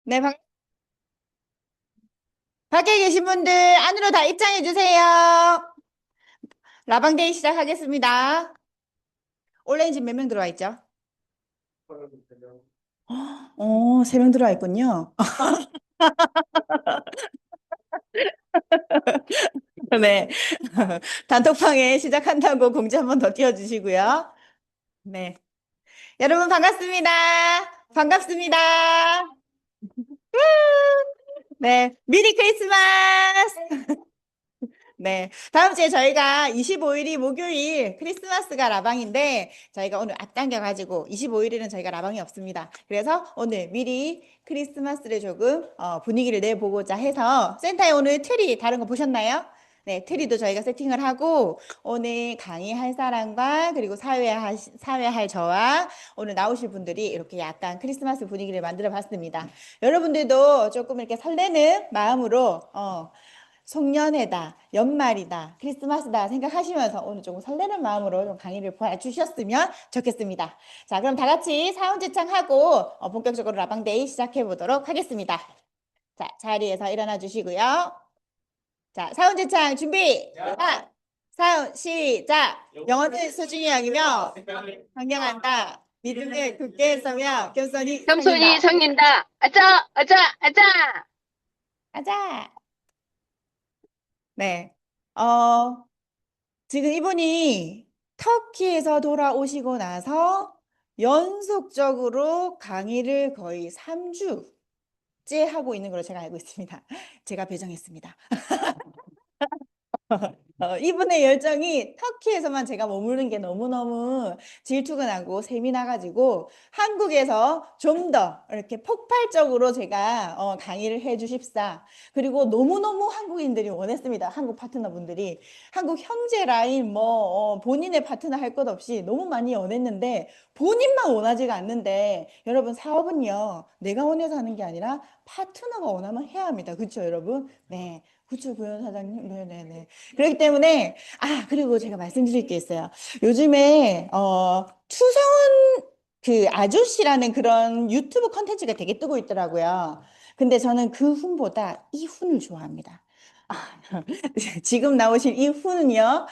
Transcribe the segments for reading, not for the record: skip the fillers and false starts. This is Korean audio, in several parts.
네, 밖에 계신 분들 안으로 다 입장해 주세요. 라방데이 시작하겠습니다. 온라인 지금 몇 명 들어와 있죠? 3명 들어와 있군요. 네. 단톡방에 시작한다고 공지 한 번 더 띄워주시고요. 네. 여러분 반갑습니다. 반갑습니다. 네. 미리 크리스마스! 네. 다음 주에 저희가 25일이 목요일 크리스마스가 라방인데 저희가 오늘 앞당겨가지고 25일에는 저희가 라방이 없습니다. 그래서 오늘 미리 크리스마스를 조금 분위기를 내보고자 해서 센터에 오늘 트리 다른 거 보셨나요? 네, 트리도 저희가 세팅을 하고 오늘 강의할 사람과 그리고 사회할 저와 오늘 나오실 분들이 이렇게 약간 크리스마스 분위기를 만들어 봤습니다. 여러분들도 조금 이렇게 설레는 마음으로 송년회다, 연말이다, 크리스마스다 생각하시면서 오늘 조금 설레는 마음으로 좀 강의를 봐주셨으면 좋겠습니다. 자, 그럼 다 같이 사운드창하고 본격적으로 라방데이 시작해 보도록 하겠습니다. 자, 자리에서 일어나 주시고요. 자, 사운드창 준비! 자, 사운 시작! 영어는 소중히 여기며 존경한다. 믿음을 굳게 써며 겸손히 겸손히 살린다. 섬긴다. 아짜, 아짜, 아짜. 가자! 네. 어, 지금 이분이 터키에서 돌아오시고 나서 연속적으로 강의를 거의 3주째 하고 있는 걸로 제가 알고 있습니다. 제가 배정했습니다. 이분의 열정이 터키에서만 제가 머무는 게 너무너무 질투가 나고 셈이 나가지고 한국에서 좀 더 이렇게 폭발적으로 제가 강의를 해 주십사. 그리고 너무너무 한국인들이 원했습니다. 한국 파트너분들이. 한국 형제 라인 뭐 본인의 파트너 할 것 없이 너무 많이 원했는데 본인만 원하지가 않는데 여러분 사업은요. 내가 원해서 하는 게 아니라 파트너가 원하면 해야 합니다. 그렇죠, 여러분? 네. 그렇죠, 부연 사장님. 네네네. 그렇기 때문에, 그리고 제가 말씀드릴 게 있어요. 요즘에, 추성훈 그 아저씨라는 그런 유튜브 컨텐츠가 되게 뜨고 있더라고요. 근데 저는 그 훈보다 이 훈을 좋아합니다. 아, 지금 나오실 이 훈은요,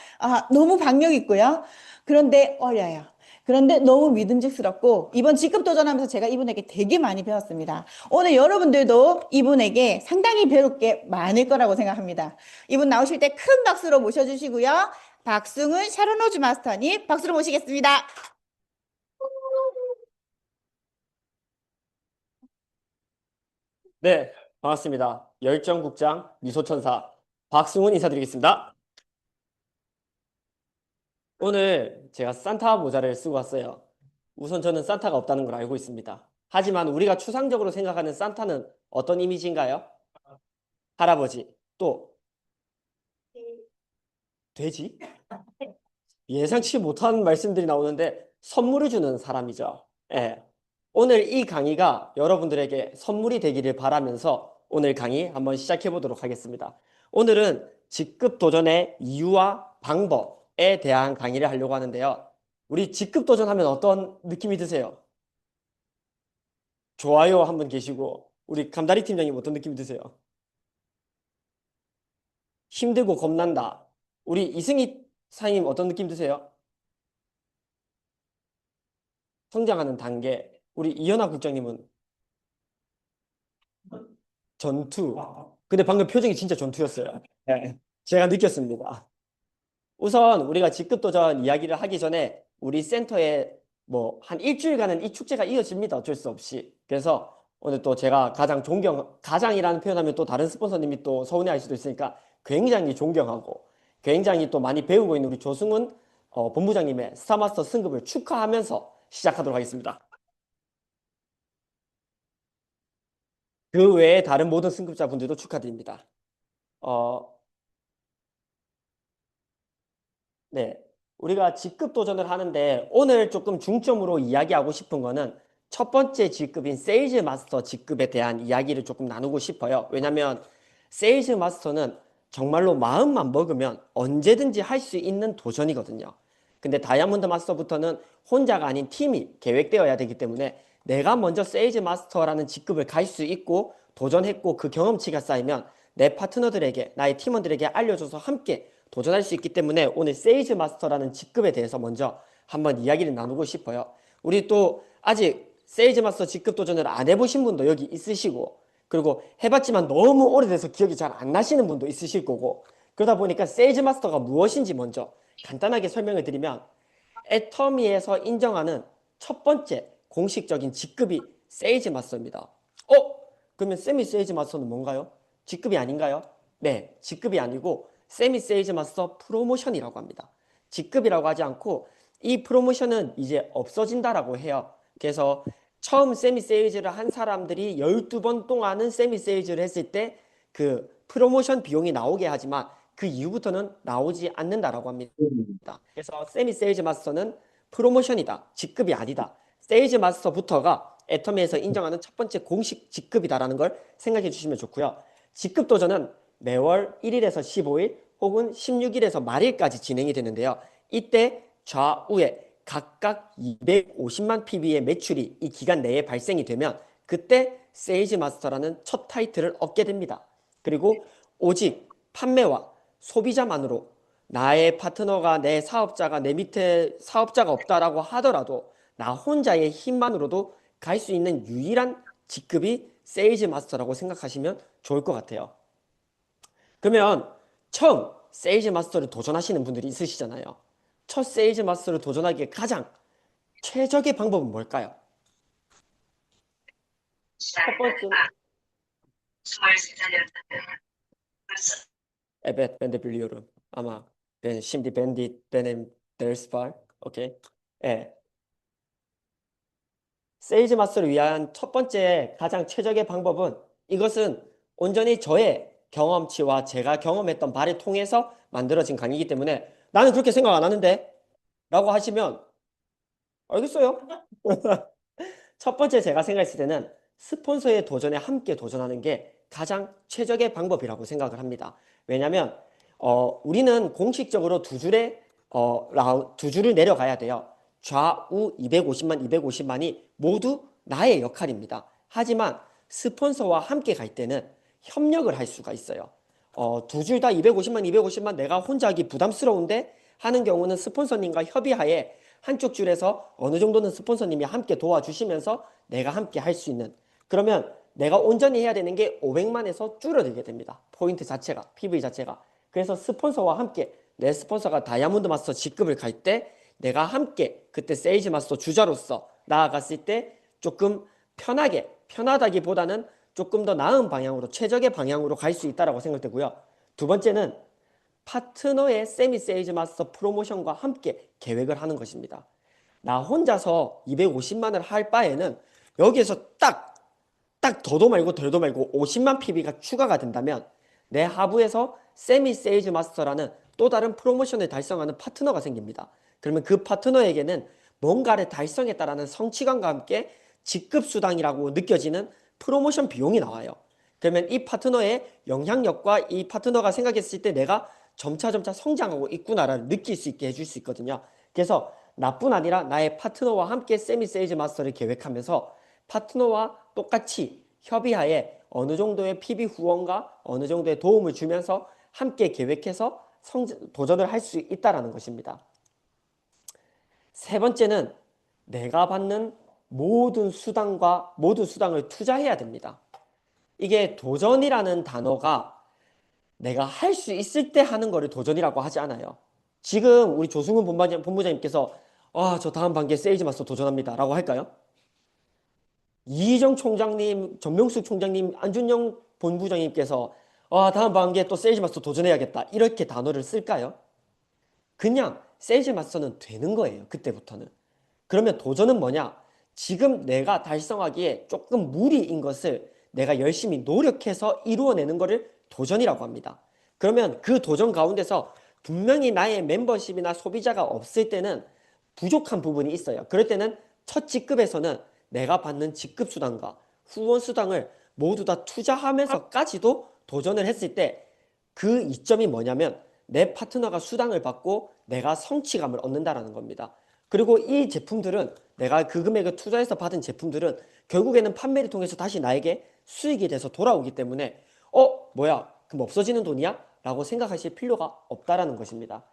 너무 박력 있고요. 그런데 어려요. 그런데 너무 믿음직스럽고, 이번 직급 도전하면서 제가 이분에게 되게 많이 배웠습니다. 오늘 여러분들도 이분에게 상당히 배울 게 많을 거라고 생각합니다. 이분 나오실 때 큰 박수로 모셔주시고요. 박승훈 샤로노즈 마스터님 박수로 모시겠습니다. 네, 반갑습니다. 열정국장 미소천사 박승훈 인사드리겠습니다. 오늘 제가 산타 모자를 쓰고 왔어요. 우선 저는 산타가 없다는 걸 알고 있습니다. 하지만 우리가 추상적으로 생각하는 산타는 어떤 이미지인가요? 할아버지, 또 돼지? 예상치 못한 말씀들이 나오는데 선물을 주는 사람이죠. 예. 오늘 이 강의가 여러분들에게 선물이 되기를 바라면서 오늘 강의 한번 시작해 보도록 하겠습니다. 오늘은 직급 도전의 이유와 방법에 대한 강의를 하려고 하는데요. 우리 직급 도전하면 어떤 느낌이 드세요? 좋아요 한 분 계시고 우리 감다리 팀장님 어떤 느낌이 드세요? 힘들고 겁난다. 우리 이승희 사장님 어떤 느낌 드세요? 성장하는 단계. 우리 이현아 국장님은 전투. 근데 방금 표정이 진짜 전투였어요. 네. 제가 느꼈습니다. 우선 우리가 직급 도전 이야기를 하기 전에 우리 센터에 뭐 한 일주일간은 이 축제가 이어집니다. 어쩔 수 없이. 그래서 오늘 또 제가 가장이라는 표현하면 또 다른 스폰서님이 또 서운해할 수도 있으니까 굉장히 존경하고 굉장히 또 많이 배우고 있는 우리 조승훈 본부장님의 스타마스터 승급을 축하하면서 시작하도록 하겠습니다. 그 외에 다른 모든 승급자분들도 축하드립니다. 어, 네. 우리가 직급 도전을 하는데 오늘 조금 중점으로 이야기하고 싶은 거는 첫 번째 직급인 세일즈 마스터 직급에 대한 이야기를 조금 나누고 싶어요. 왜냐하면 세일즈 마스터는 정말로 마음만 먹으면 언제든지 할 수 있는 도전이거든요. 근데 다이아몬드 마스터부터는 혼자가 아닌 팀이 계획되어야 되기 때문에 내가 먼저 세일즈 마스터라는 직급을 갈 수 있고 도전했고 그 경험치가 쌓이면 내 파트너들에게, 나의 팀원들에게 알려줘서 함께 도전할 수 있기 때문에 오늘 세일즈 마스터라는 직급에 대해서 먼저 한번 이야기를 나누고 싶어요. 우리 또 아직 세일즈 마스터 직급 도전을 안 해보신 분도 여기 있으시고, 그리고 해봤지만 너무 오래돼서 기억이 잘 안 나시는 분도 있으실 거고, 그러다 보니까 세일즈 마스터가 무엇인지 먼저 간단하게 설명을 드리면, 애터미에서 인정하는 첫 번째 공식적인 직급이 세일즈 마스터입니다. 그러면 세미 세일즈 마스터는 뭔가요? 직급이 아닌가요? 네, 직급이 아니고 세미 세일즈 마스터 프로모션이라고 합니다. 직급이라고 하지 않고 이 프로모션은 이제 없어진다라고 해요. 그래서 처음 세미 세일즈를 한 사람들이 12번 동안은 세미 세일즈를 했을 때 그 프로모션 비용이 나오게 하지만 그 이후부터는 나오지 않는다라고 합니다. 그래서 세미 세일즈 마스터는 프로모션이다, 직급이 아니다. 세일즈 마스터부터가 애터미에서 인정하는 첫 번째 공식 직급이다라는 걸 생각해 주시면 좋고요. 직급 도전은 매월 1일에서 15일 혹은 16일에서 말일까지 진행이 되는데요. 이때 좌우에 각각 250만 PB의 매출이 이 기간 내에 발생이 되면 그때 세일즈 마스터라는 첫 타이틀을 얻게 됩니다. 그리고 오직 판매와 소비자만으로 나의 파트너가, 내 사업자가, 내 밑에 사업자가 없다라고 하더라도 나 혼자의 힘만으로도 갈 수 있는 유일한 직급이 세일즈 마스터라고 생각하시면 좋을 것 같아요. 그러면 처음 세일즈 마스터를 도전하시는 분들이 있으시잖아요. 첫 세일즈 마스터를 도전하기에 가장 최적의 방법은 뭘까요? 첫 번째는 Evet, ben de biliyorum. Ama ben şimdi benim ders var. 오케이. 예. 세일즈 마스터를 위한 첫 번째 가장 최적의 방법은 이것은 온전히 저의 경험치와 제가 경험했던 바를 통해서 만들어진 강의이기 때문에 나는 그렇게 생각 안 하는데 라고 하시면 알겠어요. 첫 번째 제가 생각했을 때는 스폰서의 도전에 함께 도전하는 게 가장 최적의 방법이라고 생각을 합니다. 왜냐하면 우리는 공식적으로 두 줄을 내려가야 돼요. 좌우 250만, 250만이 모두 나의 역할입니다. 하지만 스폰서와 함께 갈 때는 협력을 할 수가 있어요. 두 줄 다 250만, 250만 내가 혼자 하기 부담스러운데 하는 경우는 스폰서님과 협의하에 한쪽 줄에서 어느 정도는 스폰서님이 함께 도와주시면서 내가 함께 할 수 있는, 그러면 내가 온전히 해야 되는 게 500만에서 줄어들게 됩니다. 포인트 자체가, PV 자체가. 그래서 스폰서와 함께 내 스폰서가 다이아몬드 마스터 직급을 갈 때 내가 함께 그때 세일즈 마스터 주자로서 나아갔을 때 조금 편하다기보다는 조금 더 나은 방향으로, 최적의 방향으로 갈 수 있다고 생각되고요. 두 번째는 파트너의 세미 세일즈 마스터 프로모션과 함께 계획을 하는 것입니다. 나 혼자서 250만을 할 바에는 여기에서 딱 더도 말고 덜도 말고 50만 PB가 추가가 된다면 내 하부에서 세미 세일즈 마스터라는 또 다른 프로모션을 달성하는 파트너가 생깁니다. 그러면 그 파트너에게는 뭔가를 달성했다라는 성취감과 함께 직급 수당이라고 느껴지는 프로모션 비용이 나와요. 그러면 이 파트너의 영향력과 이 파트너가 생각했을 때 내가 점차 성장하고 있구나를 느낄 수 있게 해줄 수 있거든요. 그래서 나뿐 아니라 나의 파트너와 함께 세미 세일즈 마스터를 계획하면서 파트너와 똑같이 협의하에 어느 정도의 PB 후원과 어느 정도의 도움을 주면서 함께 계획해서 도전을 할 수 있다는 것입니다. 세 번째는 내가 받는 모든 수당을 투자해야 됩니다. 이게 도전이라는 단어가 내가 할 수 있을 때 하는 거를 도전이라고 하지 않아요. 지금 우리 조승훈 본부장님께서 저 다음 반기에 세일즈 마스터 도전합니다 라고 할까요? 이희정 총장님, 전명숙 총장님, 안준영 본부장님께서 다음 반기에 또 세일즈 마스터 도전해야겠다 이렇게 단어를 쓸까요? 그냥 세일즈 마스터는 되는 거예요. 그때부터는. 그러면 도전은 뭐냐? 지금 내가 달성하기에 조금 무리인 것을 내가 열심히 노력해서 이루어내는 것을 도전이라고 합니다. 그러면 그 도전 가운데서 분명히 나의 멤버십이나 소비자가 없을 때는 부족한 부분이 있어요. 그럴 때는 첫 직급에서는 내가 받는 직급 수당과 후원 수당을 모두 다 투자하면서까지도 도전을 했을 때 그 이점이 뭐냐면 내 파트너가 수당을 받고 내가 성취감을 얻는다라는 겁니다. 그리고 이 제품들은 내가 그 금액을 투자해서 받은 제품들은 결국에는 판매를 통해서 다시 나에게 수익이 돼서 돌아오기 때문에 뭐야? 그럼 없어지는 돈이야? 라고 생각하실 필요가 없다라는 것입니다.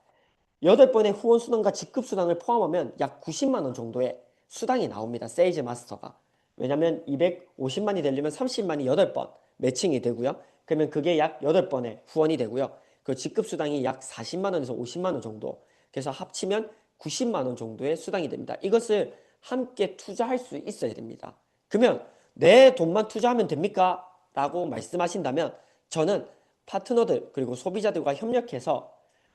8번의 후원 수당과 직급 수당을 포함하면 약 90만 원 정도의 수당이 나옵니다. 세일즈 마스터가. 왜냐면 250만이 되려면 30만이 8번 매칭이 되고요. 그러면 그게 약 8번의 후원이 되고요. 그 직급 수당이 약 40만 원에서 50만 원 정도. 그래서 합치면 90만 원 정도의 수당이 됩니다. 이것을 함께 투자할 수 있어야 됩니다. 그러면 내 돈만 투자하면 됩니까? 라고 말씀하신다면 저는 파트너들 그리고 소비자들과 협력해서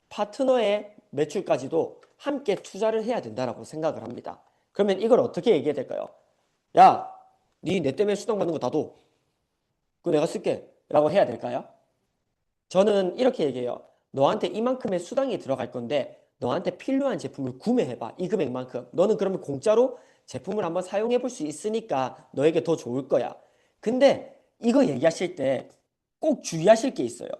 파트너의 매출까지도 함께 투자를 해야 된다라고 생각을 합니다. 그러면 이걸 어떻게 얘기해야 될까요? 야, 니 내 때문에 수당 받는 거 다 둬. 그거 내가 쓸게. 라고 해야 될까요? 저는 이렇게 얘기해요. 너한테 이만큼의 수당이 들어갈 건데 너한테 필요한 제품을 구매해봐. 이 금액만큼. 너는 그러면 공짜로 제품을 한번 사용해 볼 수 있으니까 너에게 더 좋을 거야. 근데 이거 얘기하실 때 꼭 주의하실 게 있어요.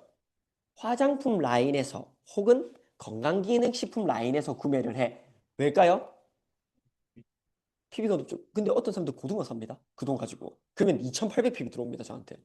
화장품 라인에서 혹은 건강기능식품 라인에서 구매를 해. 왜일까요? PB가 높죠. 근데 어떤 사람들 고등어 삽니다. 그 돈 가지고. 그러면 2,800 PB 들어옵니다. 저한테.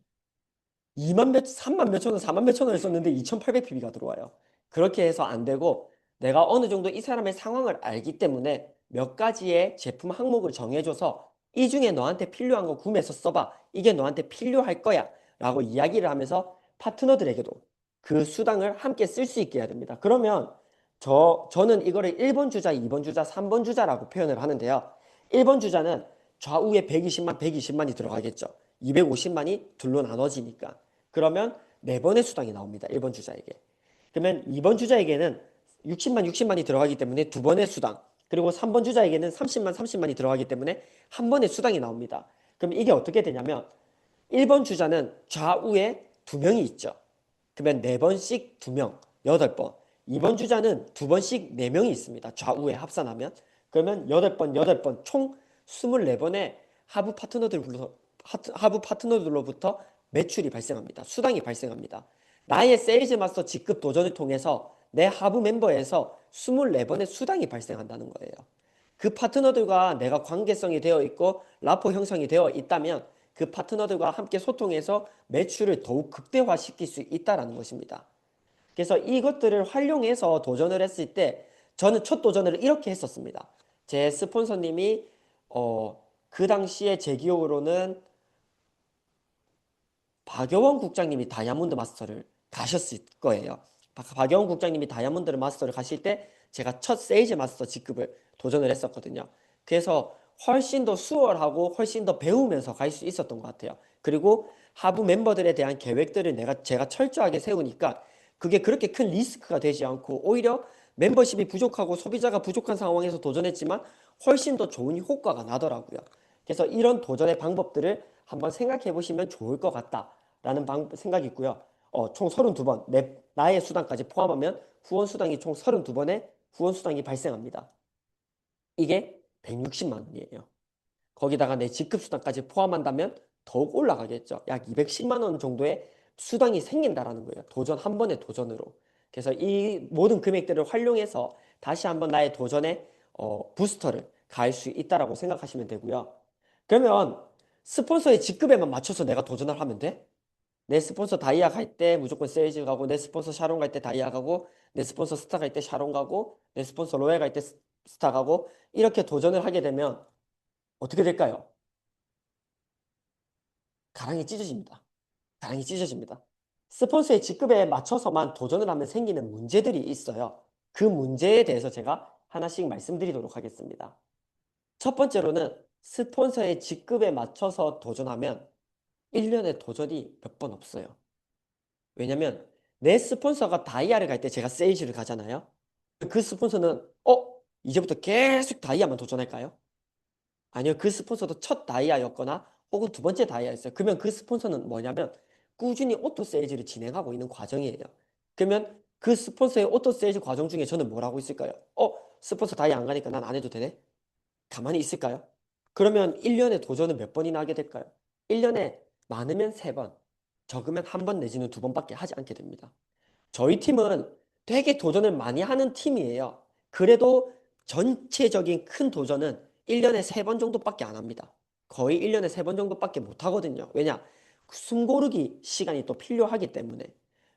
2만 몇, 3만 몇천 원, 4만 몇천 원을 썼는데 2,800 PB가 들어와요. 그렇게 해서 안 되고 내가 어느 정도 이 사람의 상황을 알기 때문에 몇 가지의 제품 항목을 정해줘서 이 중에 너한테 필요한 거 구매해서 써봐. 이게 너한테 필요할 거야. 라고 이야기를 하면서 파트너들에게도 그 수당을 함께 쓸 수 있게 해야 됩니다. 그러면 저는 이거를 1번 주자, 2번 주자, 3번 주자라고 표현을 하는데요. 1번 주자는 좌우에 120만, 120만이 들어가겠죠. 250만이 둘로 나눠지니까. 그러면 4번의 수당이 나옵니다. 1번 주자에게. 그러면 2번 주자에게는 60만, 60만이 들어가기 때문에 2번의 수당. 그리고 3번 주자에게는 30만, 30만이 들어가기 때문에 한 번의 수당이 나옵니다. 그럼 이게 어떻게 되냐면 1번 주자는 좌우에 2명이 있죠. 그러면 4번씩 2명, 8번. 2번 주자는 2번씩 4명이 있습니다. 좌우에 합산하면. 그러면 8번, 8번, 총 24번의 하부 파트너들로부터 매출이 발생합니다. 수당이 발생합니다. 나의 세일즈 마스터 직급 도전을 통해서 내 하부 멤버에서 24번의 수당이 발생한다는 거예요. 그 파트너들과 내가 관계성이 되어 있고 라포 형성이 되어 있다면 그 파트너들과 함께 소통해서 매출을 더욱 극대화시킬 수 있다는 것입니다. 그래서 이것들을 활용해서 도전을 했을 때 저는 첫 도전을 이렇게 했었습니다. 제 스폰서님이 그 당시에 제 기억으로는 박여원 국장님이 다이아몬드 마스터를 가셨을 거예요. 박여원 국장님이 다이아몬드 마스터를 가실 때 제가 첫 세일즈 마스터 직급을 도전을 했었거든요. 그래서 훨씬 더 수월하고 훨씬 더 배우면서 갈 수 있었던 것 같아요. 그리고 하부 멤버들에 대한 계획들을 제가 철저하게 세우니까 그게 그렇게 큰 리스크가 되지 않고 오히려 멤버십이 부족하고 소비자가 부족한 상황에서 도전했지만 훨씬 더 좋은 효과가 나더라고요. 그래서 이런 도전의 방법들을 한번 생각해 보시면 좋을 것 같다라는 생각이 있고요. 총 32번, 나의 수당까지 포함하면 후원 수당이 총 32번의 후원 수당이 발생합니다. 이게 160만 원이에요. 거기다가 내 직급 수당까지 포함한다면 더욱 올라가겠죠. 약 210만 원 정도의 수당이 생긴다라는 거예요. 도전 한 번의 도전으로. 그래서 이 모든 금액들을 활용해서 다시 한번 나의 도전에 부스터를 가할 수 있다라고 생각하시면 되고요. 그러면 스폰서의 직급에만 맞춰서 내가 도전을 하면 돼? 내 스폰서 다이아 갈 때 무조건 세일즈 가고, 내 스폰서 샤론 갈 때 다이아 가고, 내 스폰서 스타 갈 때 샤론 가고, 내 스폰서 로얄 갈 때 스타 가고, 이렇게 도전을 하게 되면 어떻게 될까요? 가랑이 찢어집니다. 가랑이 찢어집니다. 스폰서의 직급에 맞춰서만 도전을 하면 생기는 문제들이 있어요. 그 문제에 대해서 제가 하나씩 말씀드리도록 하겠습니다. 첫 번째로는 스폰서의 직급에 맞춰서 도전하면 1년에 도전이 몇 번 없어요. 왜냐면 내 스폰서가 다이아를 갈 때 제가 세일즈를 가잖아요. 그 스폰서는 이제부터 계속 다이아만 도전할까요? 아니요. 그 스폰서도 첫 다이아였거나 혹은 두 번째 다이아였어요. 그러면 그 스폰서는 뭐냐면 꾸준히 오토 세일즈를 진행하고 있는 과정이에요. 그러면 그 스폰서의 오토 세일즈 과정 중에 저는 뭘 하고 있을까요? 스폰서 다이아 안 가니까 난 안 해도 되네? 가만히 있을까요? 그러면 1년에 도전은 몇 번이나 하게 될까요? 1년에 많으면 3번, 적으면 1번 내지는 2번밖에 하지 않게 됩니다. 저희 팀은 되게 도전을 많이 하는 팀이에요. 그래도 전체적인 큰 도전은 1년에 3번 정도밖에 안 합니다. 거의 1년에 3번 정도밖에 못 하거든요. 왜냐? 숨 고르기 시간이 또 필요하기 때문에.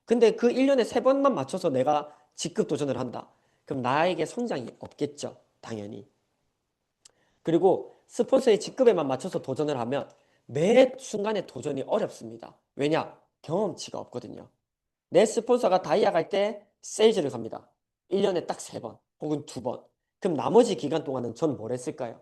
근데 그 1년에 3번만 맞춰서 내가 직급 도전을 한다. 그럼 나에게 성장이 없겠죠. 당연히. 그리고 스폰서의 직급에만 맞춰서 도전을 하면 매 순간의 도전이 어렵습니다. 왜냐? 경험치가 없거든요. 내 스폰서가 다이아 갈 때 세일즈를 갑니다. 1년에 딱 3번 혹은 2번. 그럼 나머지 기간 동안은 전 뭘 했을까요?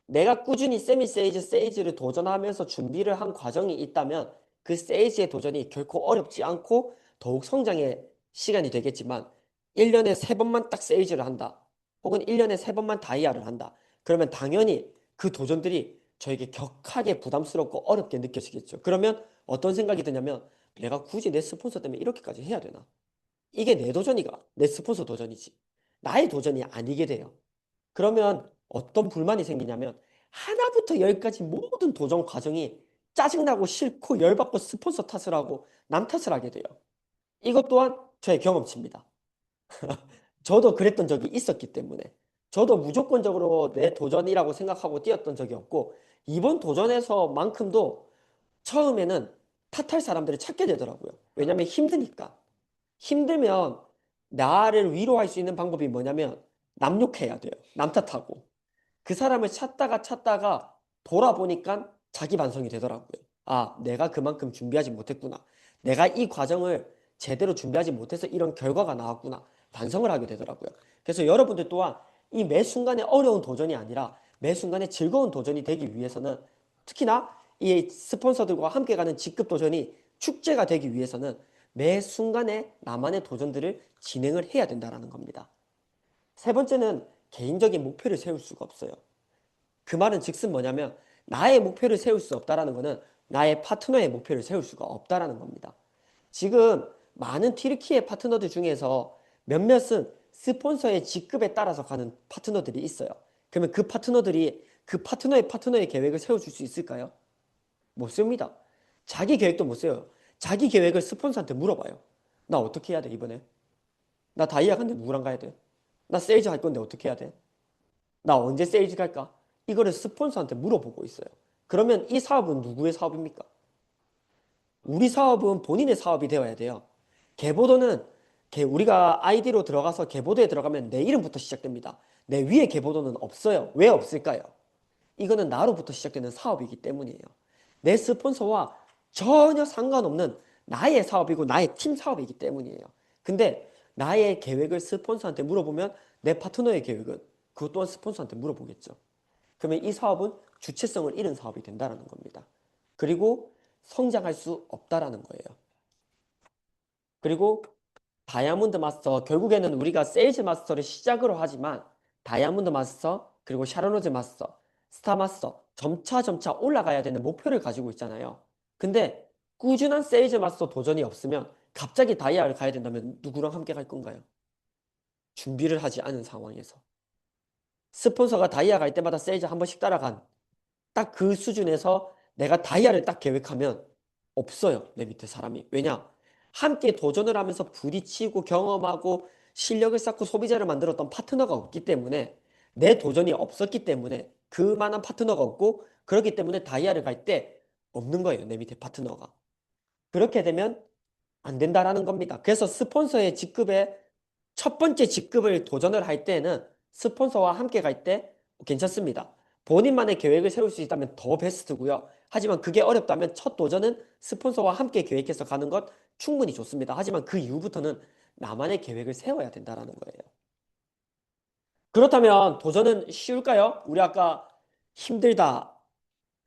내가 꾸준히 세미 세이즈, 세이즈를 도전하면서 준비를 한 과정이 있다면 그 세이즈의 도전이 결코 어렵지 않고 더욱 성장의 시간이 되겠지만 1년에 3번만 딱 세이즈를 한다. 혹은 1년에 3번만 다이아를 한다. 그러면 당연히 그 도전들이 저에게 격하게 부담스럽고 어렵게 느껴지겠죠. 그러면 어떤 생각이 드냐면 내가 굳이 내 스폰서 때문에 이렇게까지 해야 되나? 이게 내 도전이가 내 스폰서 도전이지. 나의 도전이 아니게 돼요. 그러면 어떤 불만이 생기냐면 하나부터 열까지 모든 도전 과정이 짜증나고 싫고 열받고 스폰서 탓을 하고 남 탓을 하게 돼요. 이것 또한 저의 경험치입니다. 저도 그랬던 적이 있었기 때문에 저도 무조건적으로 내 도전이라고 생각하고 뛰었던 적이 없고 이번 도전에서만큼도 처음에는 탓할 사람들을 찾게 되더라고요. 왜냐면 힘드니까. 힘들면 나를 위로할 수 있는 방법이 뭐냐면 남 욕해야 돼요. 남 탓하고. 그 사람을 찾다가 돌아보니까 자기 반성이 되더라고요. 아, 내가 그만큼 준비하지 못했구나. 내가 이 과정을 제대로 준비하지 못해서 이런 결과가 나왔구나. 반성을 하게 되더라고요. 그래서 여러분들 또한 이 매 순간에 어려운 도전이 아니라 매 순간에 즐거운 도전이 되기 위해서는 특히나 이 스폰서들과 함께 가는 직급 도전이 축제가 되기 위해서는 매 순간에 나만의 도전들을 진행을 해야 된다는 겁니다. 세 번째는 개인적인 목표를 세울 수가 없어요. 그 말은 즉슨 뭐냐면 나의 목표를 세울 수 없다라는 거는 나의 파트너의 목표를 세울 수가 없다라는 겁니다. 지금 많은 튀르키예 파트너들 중에서 몇몇은 스폰서의 직급에 따라서 가는 파트너들이 있어요. 그러면 그 파트너들이 그 파트너의 계획을 세워줄 수 있을까요? 못 셉니다. 자기 계획도 못 세워요. 자기 계획을 스폰서한테 물어봐요. 나 어떻게 해야 돼, 이번에? 나 다이아 간데 누구랑 가야 돼? 나 세일즈 할 건데 어떻게 해야 돼? 나 언제 세일즈 갈까? 이거를 스폰서한테 물어보고 있어요. 그러면 이 사업은 누구의 사업입니까? 우리 사업은 본인의 사업이 되어야 돼요. 계보도는 우리가 아이디로 들어가서 계보도에 들어가면 내 이름부터 시작됩니다. 내 위에 계보도는 없어요. 왜 없을까요? 이거는 나로부터 시작되는 사업이기 때문이에요. 내 스폰서와 전혀 상관없는 나의 사업이고 나의 팀 사업이기 때문이에요. 근데 나의 계획을 스폰서한테 물어보면 내 파트너의 계획은 그것 또한 스폰서한테 물어보겠죠. 그러면 이 사업은 주체성을 잃은 사업이 된다는 겁니다. 그리고 성장할 수 없다라는 거예요. 그리고 다이아몬드 마스터, 결국에는 우리가 세일즈 마스터를 시작으로 하지만 다이아몬드 마스터, 그리고 샤르노즈 마스터, 스타 마스터 점차 올라가야 되는 목표를 가지고 있잖아요. 근데 꾸준한 세일즈 마스터 도전이 없으면 갑자기 다이아를 가야 된다면 누구랑 함께 갈 건가요? 준비를 하지 않은 상황에서. 스폰서가 다이아 갈 때마다 세일즈 한 번씩 따라간 딱 그 수준에서 내가 다이아를 딱 계획하면 없어요. 내 밑에 사람이. 왜냐? 함께 도전을 하면서 부딪히고 경험하고 실력을 쌓고 소비자를 만들었던 파트너가 없기 때문에 내 도전이 없었기 때문에 그만한 파트너가 없고 그렇기 때문에 다이아를 갈 때 없는 거예요. 내 밑에 파트너가. 그렇게 되면 안 된다라는 겁니다. 그래서 스폰서의 직급에 첫 번째 직급을 도전을 할 때는 스폰서와 함께 갈 때 괜찮습니다. 본인만의 계획을 세울 수 있다면 더 베스트고요. 하지만 그게 어렵다면 첫 도전은 스폰서와 함께 계획해서 가는 것 충분히 좋습니다. 하지만 그 이후부터는 나만의 계획을 세워야 된다는 거예요. 그렇다면 도전은 쉬울까요? 우리 아까 힘들다,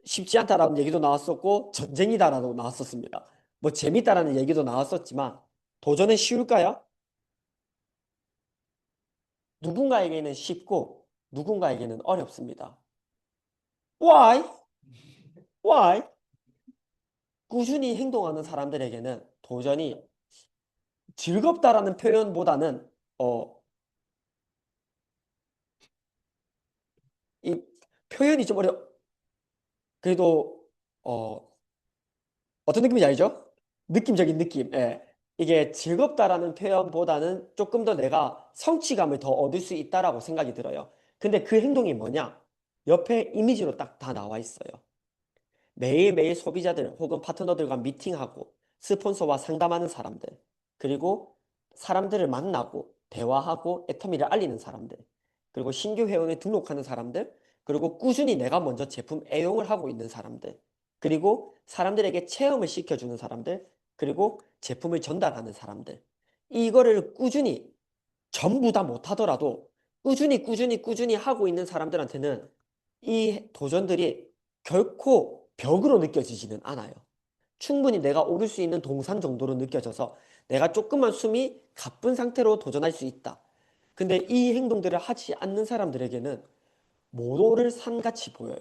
쉽지 않다라는 얘기도 나왔었고 전쟁이다라고 나왔었습니다. 뭐 재밌다라는 얘기도 나왔었지만 도전은 쉬울까요? 누군가에게는 쉽고 누군가에게는 어렵습니다. Why? Why? 꾸준히 행동하는 사람들에게는 도전이 즐겁다라는 표현보다는 이 표현이 좀 그래도 어떤 느낌인지 알죠? 느낌적인 느낌. 예. 이게 즐겁다라는 표현보다는 조금 더 내가 성취감을 더 얻을 수 있다라고 생각이 들어요. 근데 그 행동이 뭐냐? 옆에 이미지로 딱 다 나와 있어요. 매일매일 소비자들 혹은 파트너들과 미팅하고 스폰서와 상담하는 사람들, 그리고 사람들을 만나고 대화하고 애터미를 알리는 사람들, 그리고 신규 회원에 등록하는 사람들, 그리고 꾸준히 내가 먼저 제품 애용을 하고 있는 사람들, 그리고 사람들에게 체험을 시켜주는 사람들, 그리고 제품을 전달하는 사람들. 이거를 꾸준히 전부 다 못하더라도 꾸준히 하고 있는 사람들한테는 이 도전들이 결코 벽으로 느껴지지는 않아요. 충분히 내가 오를 수 있는 동산 정도로 느껴져서 내가 조금만 숨이 가쁜 상태로 도전할 수 있다. 근데 이 행동들을 하지 않는 사람들에게는 못 오를 산같이 보여요.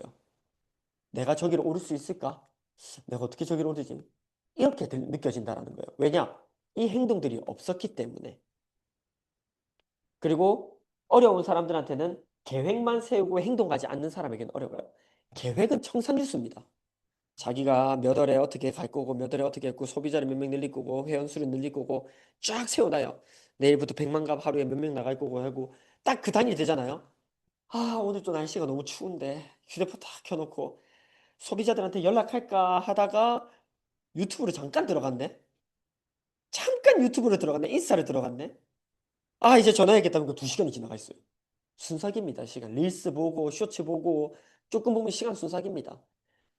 내가 저기를 오를 수 있을까? 내가 어떻게 저기를 오르지? 이렇게 느껴진다는 거예요. 왜냐? 이 행동들이 없었기 때문에. 그리고 어려운 사람들한테는 계획만 세우고 행동하지 않는 사람에게는 어려워요. 계획은 청산유수입니다. 자기가 몇 월에 어떻게 갈 거고 몇 월에 어떻게 했고 소비자를 몇 명 늘릴 거고 회원 수를 늘릴 거고 쫙 세워놔요. 내일부터 100만 갑 하루에 몇 명 나갈 거고 하고 딱 그 단위 되잖아요. 아, 오늘 또 날씨가 너무 추운데 휴대폰 딱 켜놓고 소비자들한테 연락할까 하다가 유튜브로 잠깐 들어갔네. 잠깐 유튜브로 들어갔네. 인스타를 들어갔네. 아, 이제 전화해야겠다는 거 2시간이 지나가 있어요. 순삭입니다. 시간. 릴스 보고 쇼츠 보고 조금 보면 시간 순삭입니다.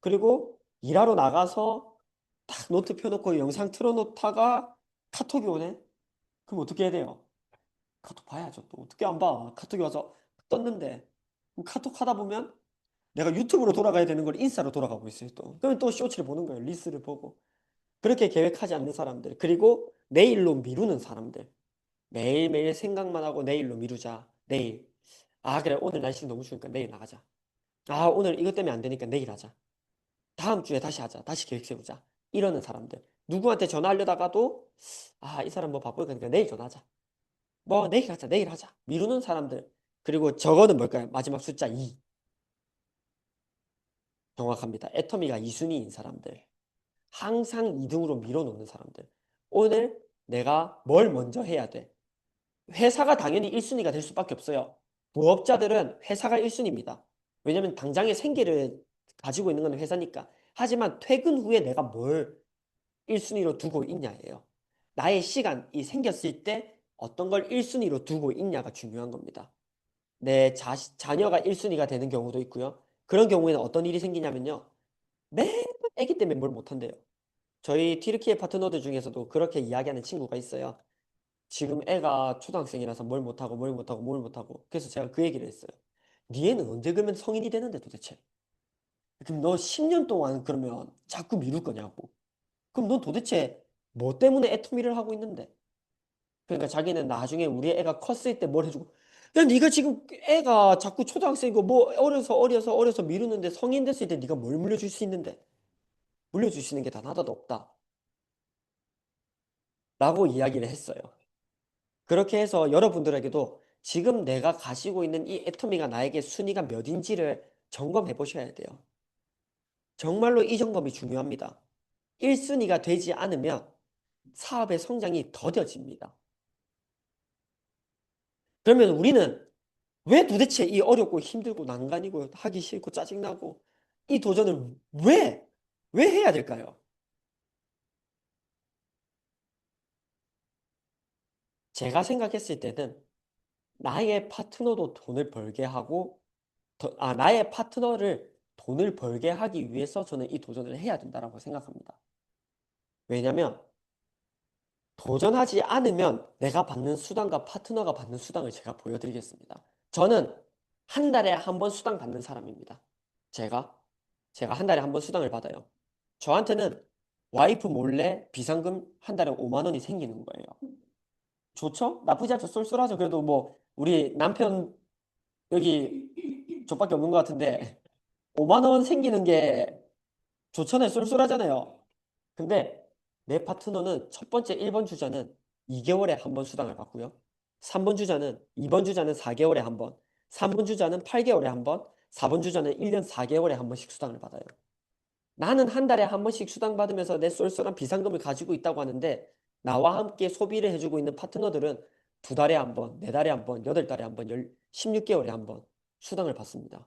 그리고 일하러 나가서 딱 노트 펴놓고 영상 틀어놓다가 카톡이 오네? 그럼 어떻게 해야 돼요? 카톡 봐야죠. 또 어떻게 안 봐? 카톡이 와서 떴는데 그럼 카톡 하다 보면 내가 유튜브로 돌아가야 되는 걸 인스타로 돌아가고 있어요. 또 그러면 또 쇼츠를 보는 거예요. 릴스를 보고. 그렇게 계획하지 않는 사람들, 그리고 내일로 미루는 사람들. 매일매일 생각만 하고 내일로 미루자. 내일. 아, 그래. 오늘 날씨 너무 추우니까 내일 나가자. 아, 오늘 이것 때문에 안 되니까 내일 하자. 다음 주에 다시 하자. 다시 계획 세우자. 이러는 사람들. 누구한테 전화하려다가도 아, 이 사람 뭐 바쁠 거니까 내일 전화하자. 뭐 내일 하자. 내일 하자. 미루는 사람들. 그리고 저거는 뭘까요? 마지막 숫자 2. 정확합니다. 애터미가 2순위인 사람들. 항상 2등으로 밀어놓는 사람들. 오늘 내가 뭘 먼저 해야 돼? 회사가 당연히 1순위가 될 수밖에 없어요. 부업자들은 회사가 1순위입니다. 왜냐면 당장의 생계를 가지고 있는 건 회사니까. 하지만 퇴근 후에 내가 뭘 1순위로 두고 있냐예요. 나의 시간이 생겼을 때 어떤 걸 1순위로 두고 있냐가 중요한 겁니다. 내 자녀가 1순위가 되는 경우도 있고요. 그런 경우에는 어떤 일이 생기냐면요. 매번 애기 때문에 뭘 못한대요. 저희 튀르키예 파트너들 중에서도 그렇게 이야기하는 친구가 있어요. 지금 애가 초등학생이라서 뭘 못하고 뭘 못하고 뭘 못하고. 그래서 제가 그 얘기를 했어요. 네 애는 언제 그러면 성인이 되는데 도대체? 그럼 너 10년 동안 그러면 자꾸 미룰 거냐고. 그럼 넌 도대체 뭐 때문에 애터미를 하고 있는데? 그러니까 자기는 나중에 우리 애가 컸을 때 뭘 해주고 야, 네가 지금 애가 자꾸 초등학생이고 뭐 어려서 미루는데 성인 됐을 때 네가 뭘 물려줄 수 있는데? 물려줄 수 있는 게 단 하나도 없다. 라고 이야기를 했어요. 그렇게 해서 여러분들에게도 지금 내가 가지고 있는 이 애터미가 나에게 순위가 몇인지를 점검해 보셔야 돼요. 정말로 이 점검이 중요합니다. 1순위가 되지 않으면 사업의 성장이 더뎌집니다. 그러면 우리는 왜 도대체 이 어렵고 힘들고 난간이고 하기 싫고 짜증나고 이 도전을 왜 해야 될까요? 제가 생각했을 때는 나의 파트너도 돈을 벌게 하고 나의 파트너를 돈을 벌게 하기 위해서 저는 이 도전을 해야 된다고 생각합니다. 왜냐면 도전하지 않으면 내가 받는 수당과 파트너가 받는 수당을 제가 보여드리겠습니다. 저는 한 달에 한 번 수당 받는 사람입니다. 제가 한 달에 한 번 수당을 받아요. 저한테는 와이프 몰래 비상금 한 달에 5만 원이 생기는 거예요. 좋죠? 나쁘지 않죠? 쏠쏠하죠? 그래도 뭐 우리 남편 여기 저밖에 없는 것 같은데 5만 원 생기는 게 좋잖아요. 쏠쏠하잖아요. 근데 내 파트너는 첫 번째 1번 주자는 2개월에 한 번 수당을 받고요. 3번 주자는 2번 주자는 4개월에 한 번, 3번 주자는 8개월에 한 번, 4번 주자는 1년 4개월에 한 번씩 수당을 받아요. 나는 한 달에 한 번씩 수당 받으면서 내 쏠쏠한 비상금을 가지고 있다고 하는데 나와 함께 소비를 해주고 있는 파트너들은 2달에 한 번, 4달에 한 번, 8달에 한 번, 16개월에 한 번. 수당을 받습니다.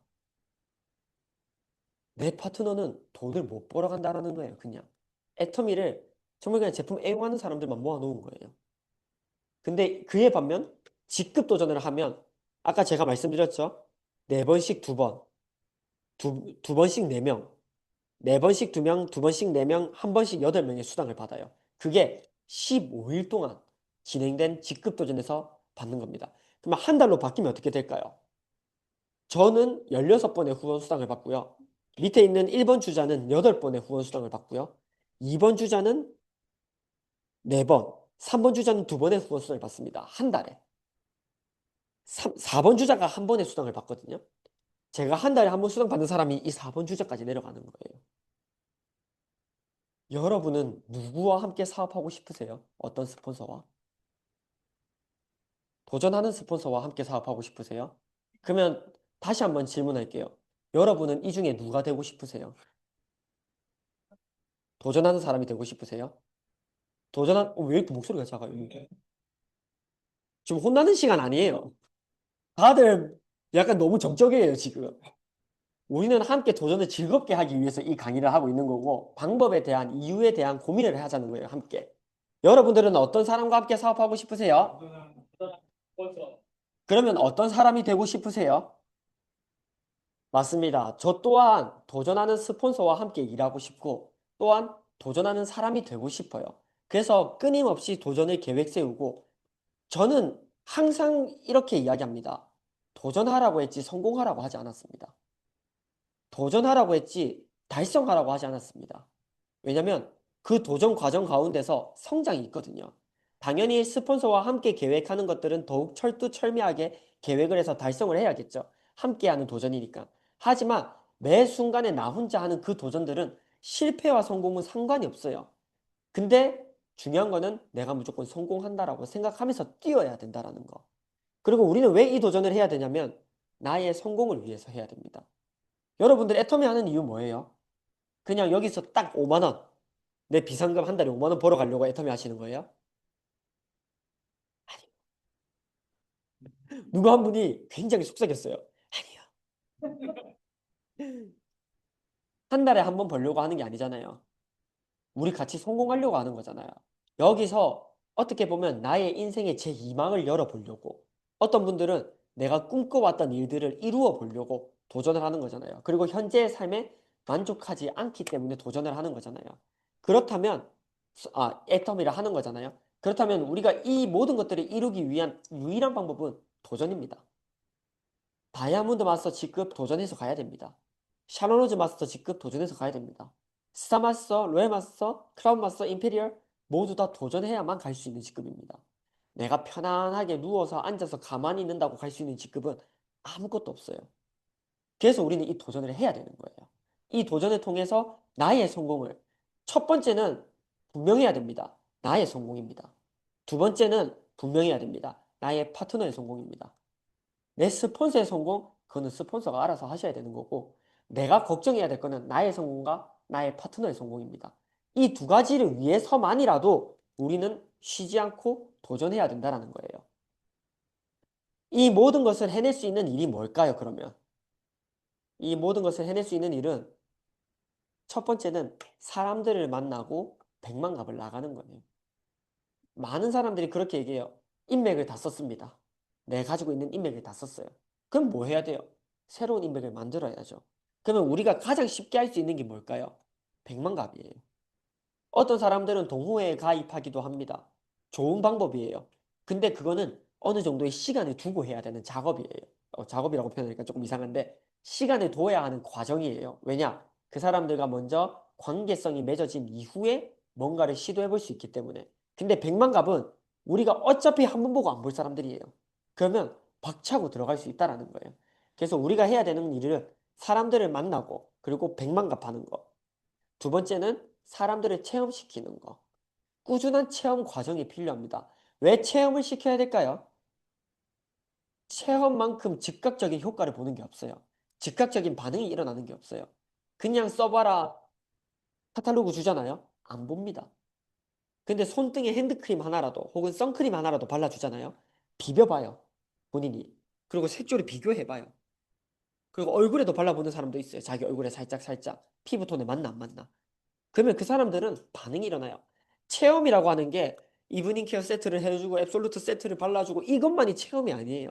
내 파트너는 돈을 못 벌어 간다라는 거예요. 그냥 애터미를 정말 그냥 제품 애용하는 사람들만 모아놓은 거예요. 근데 그에 반면 직급 도전을 하면 아까 제가 말씀드렸죠. 4번씩 2번, 두 번씩 4명, 4번씩 2명, 2번씩 4명, 한 번씩 8명의 수당을 받아요. 그게 15일 동안 진행된 직급 도전에서 받는 겁니다. 그러면 한 달로 바뀌면 어떻게 될까요? 저는 16번의 후원 수당을 받고요. 밑에 있는 1번 주자는 8번의 후원 수당을 받고요. 2번 주자는 4번, 3번 주자는 2번의 후원 수당을 받습니다. 한 달에. 4번 주자가 한 번의 수당을 받거든요. 제가 한 달에 한 번 수당 받는 사람이 이 4번 주자까지 내려가는 거예요. 여러분은 누구와 함께 사업하고 싶으세요? 어떤 스폰서와? 도전하는 스폰서와 함께 사업하고 싶으세요? 그러면 다시 한번 질문할게요. 여러분은 이 중에 누가 되고 싶으세요? 도전하는 사람이 되고 싶으세요? 왜 이렇게 목소리가 작아요? 지금 혼나는 시간 아니에요. 다들 약간 너무 정적이에요, 지금. 우리는 함께 도전을 즐겁게 하기 위해서 이 강의를 하고 있는 거고, 방법에 대한, 이유에 대한 고민을 하자는 거예요, 함께. 여러분들은 어떤 사람과 함께 사업하고 싶으세요? 그러면 어떤 사람이 되고 싶으세요? 맞습니다. 저 또한 도전하는 스폰서와 함께 일하고 싶고, 또한 도전하는 사람이 되고 싶어요. 그래서 끊임없이 도전을 계획 세우고, 저는 항상 이렇게 이야기합니다. 도전하라고 했지 성공하라고 하지 않았습니다. 도전하라고 했지 달성하라고 하지 않았습니다. 왜냐면 그 도전 과정 가운데서 성장이 있거든요. 당연히 스폰서와 함께 계획하는 것들은 더욱 철두철미하게 계획을 해서 달성을 해야겠죠. 함께하는 도전이니까. 하지만 매 순간에 나 혼자 하는 그 도전들은 실패와 성공은 상관이 없어요. 근데 중요한 거는 내가 무조건 성공한다라고 생각하면서 뛰어야 된다라는 거. 그리고 우리는 왜 이 도전을 해야 되냐면 나의 성공을 위해서 해야 됩니다. 여러분들 애터미 하는 이유 뭐예요? 그냥 여기서 딱 5만 원, 내 비상금 한 달에 5만 원 벌어가려고 애터미 하시는 거예요? 누가 한 분이 굉장히 속삭였어요. 아니요. 한 달에 한 번 벌려고 하는 게 아니잖아요. 우리 같이 성공하려고 하는 거잖아요. 여기서 어떻게 보면 나의 인생의 제2막을 열어보려고 어떤 분들은 내가 꿈꿔왔던 일들을 이루어 보려고 도전을 하는 거잖아요. 그리고 현재의 삶에 만족하지 않기 때문에 도전을 하는 거잖아요. 그렇다면 애텀이라 하는 거잖아요. 그렇다면 우리가 이 모든 것들을 이루기 위한 유일한 방법은 도전입니다. 다이아몬드 마스터 직급 도전해서 가야 됩니다. 샤론로즈 마스터 직급 도전해서 가야 됩니다. 스타 마스터, 로얄 마스터, 크라운 마스터, 임페리얼 모두 다 도전해야만 갈 수 있는 직급입니다. 내가 편안하게 누워서 앉아서 가만히 있는다고 갈 수 있는 직급은 아무것도 없어요. 그래서 우리는 이 도전을 해야 되는 거예요. 이 도전을 통해서 나의 성공을 첫 번째는 분명해야 됩니다. 나의 성공입니다. 두 번째는 분명해야 됩니다. 나의 파트너의 성공입니다. 내 스폰서의 성공, 그거는 스폰서가 알아서 하셔야 되는 거고, 내가 걱정해야 될 거는 나의 성공과 나의 파트너의 성공입니다. 이 두 가지를 위해서만이라도 우리는 쉬지 않고 도전해야 된다는 거예요. 이 모든 것을 해낼 수 있는 일이 뭘까요, 그러면? 이 모든 것을 해낼 수 있는 일은 첫 번째는 사람들을 만나고 백만갑을 나가는 거예요. 많은 사람들이 그렇게 얘기해요. 인맥을 다 썼습니다. 내가 가지고 있는 인맥을 다 썼어요. 그럼 뭐 해야 돼요? 새로운 인맥을 만들어야죠. 그러면 우리가 가장 쉽게 할 수 있는 게 뭘까요? 백만갑이에요. 어떤 사람들은 동호회에 가입하기도 합니다. 좋은 방법이에요. 근데 그거는 어느 정도의 시간을 두고 해야 되는 작업이에요. 작업이라고 표현하니까 조금 이상한데 시간을 둬야 하는 과정이에요. 왜냐? 그 사람들과 먼저 관계성이 맺어진 이후에 뭔가를 시도해 볼 수 있기 때문에. 근데 백만갑은 우리가 어차피 한 번 보고 안 볼 사람들이에요. 그러면 박차고 들어갈 수 있다라는 거예요. 그래서 우리가 해야 되는 일은 사람들을 만나고 그리고 백만갑 하는 거. 두 번째는 사람들을 체험시키는 거. 꾸준한 체험 과정이 필요합니다. 왜 체험을 시켜야 될까요? 체험만큼 즉각적인 효과를 보는 게 없어요. 즉각적인 반응이 일어나는 게 없어요. 그냥 써봐라. 카탈로그 주잖아요. 안 봅니다. 근데 손등에 핸드크림 하나라도 혹은 선크림 하나라도 발라주잖아요. 비벼봐요. 본인이. 그리고 색조를 비교해봐요. 그리고 얼굴에도 발라보는 사람도 있어요. 자기 얼굴에 살짝 살짝 피부톤에 맞나 안 맞나. 그러면 그 사람들은 반응이 일어나요. 체험이라고 하는 게 이브닝 케어 세트를 해주고 앱솔루트 세트를 발라주고 이것만이 체험이 아니에요.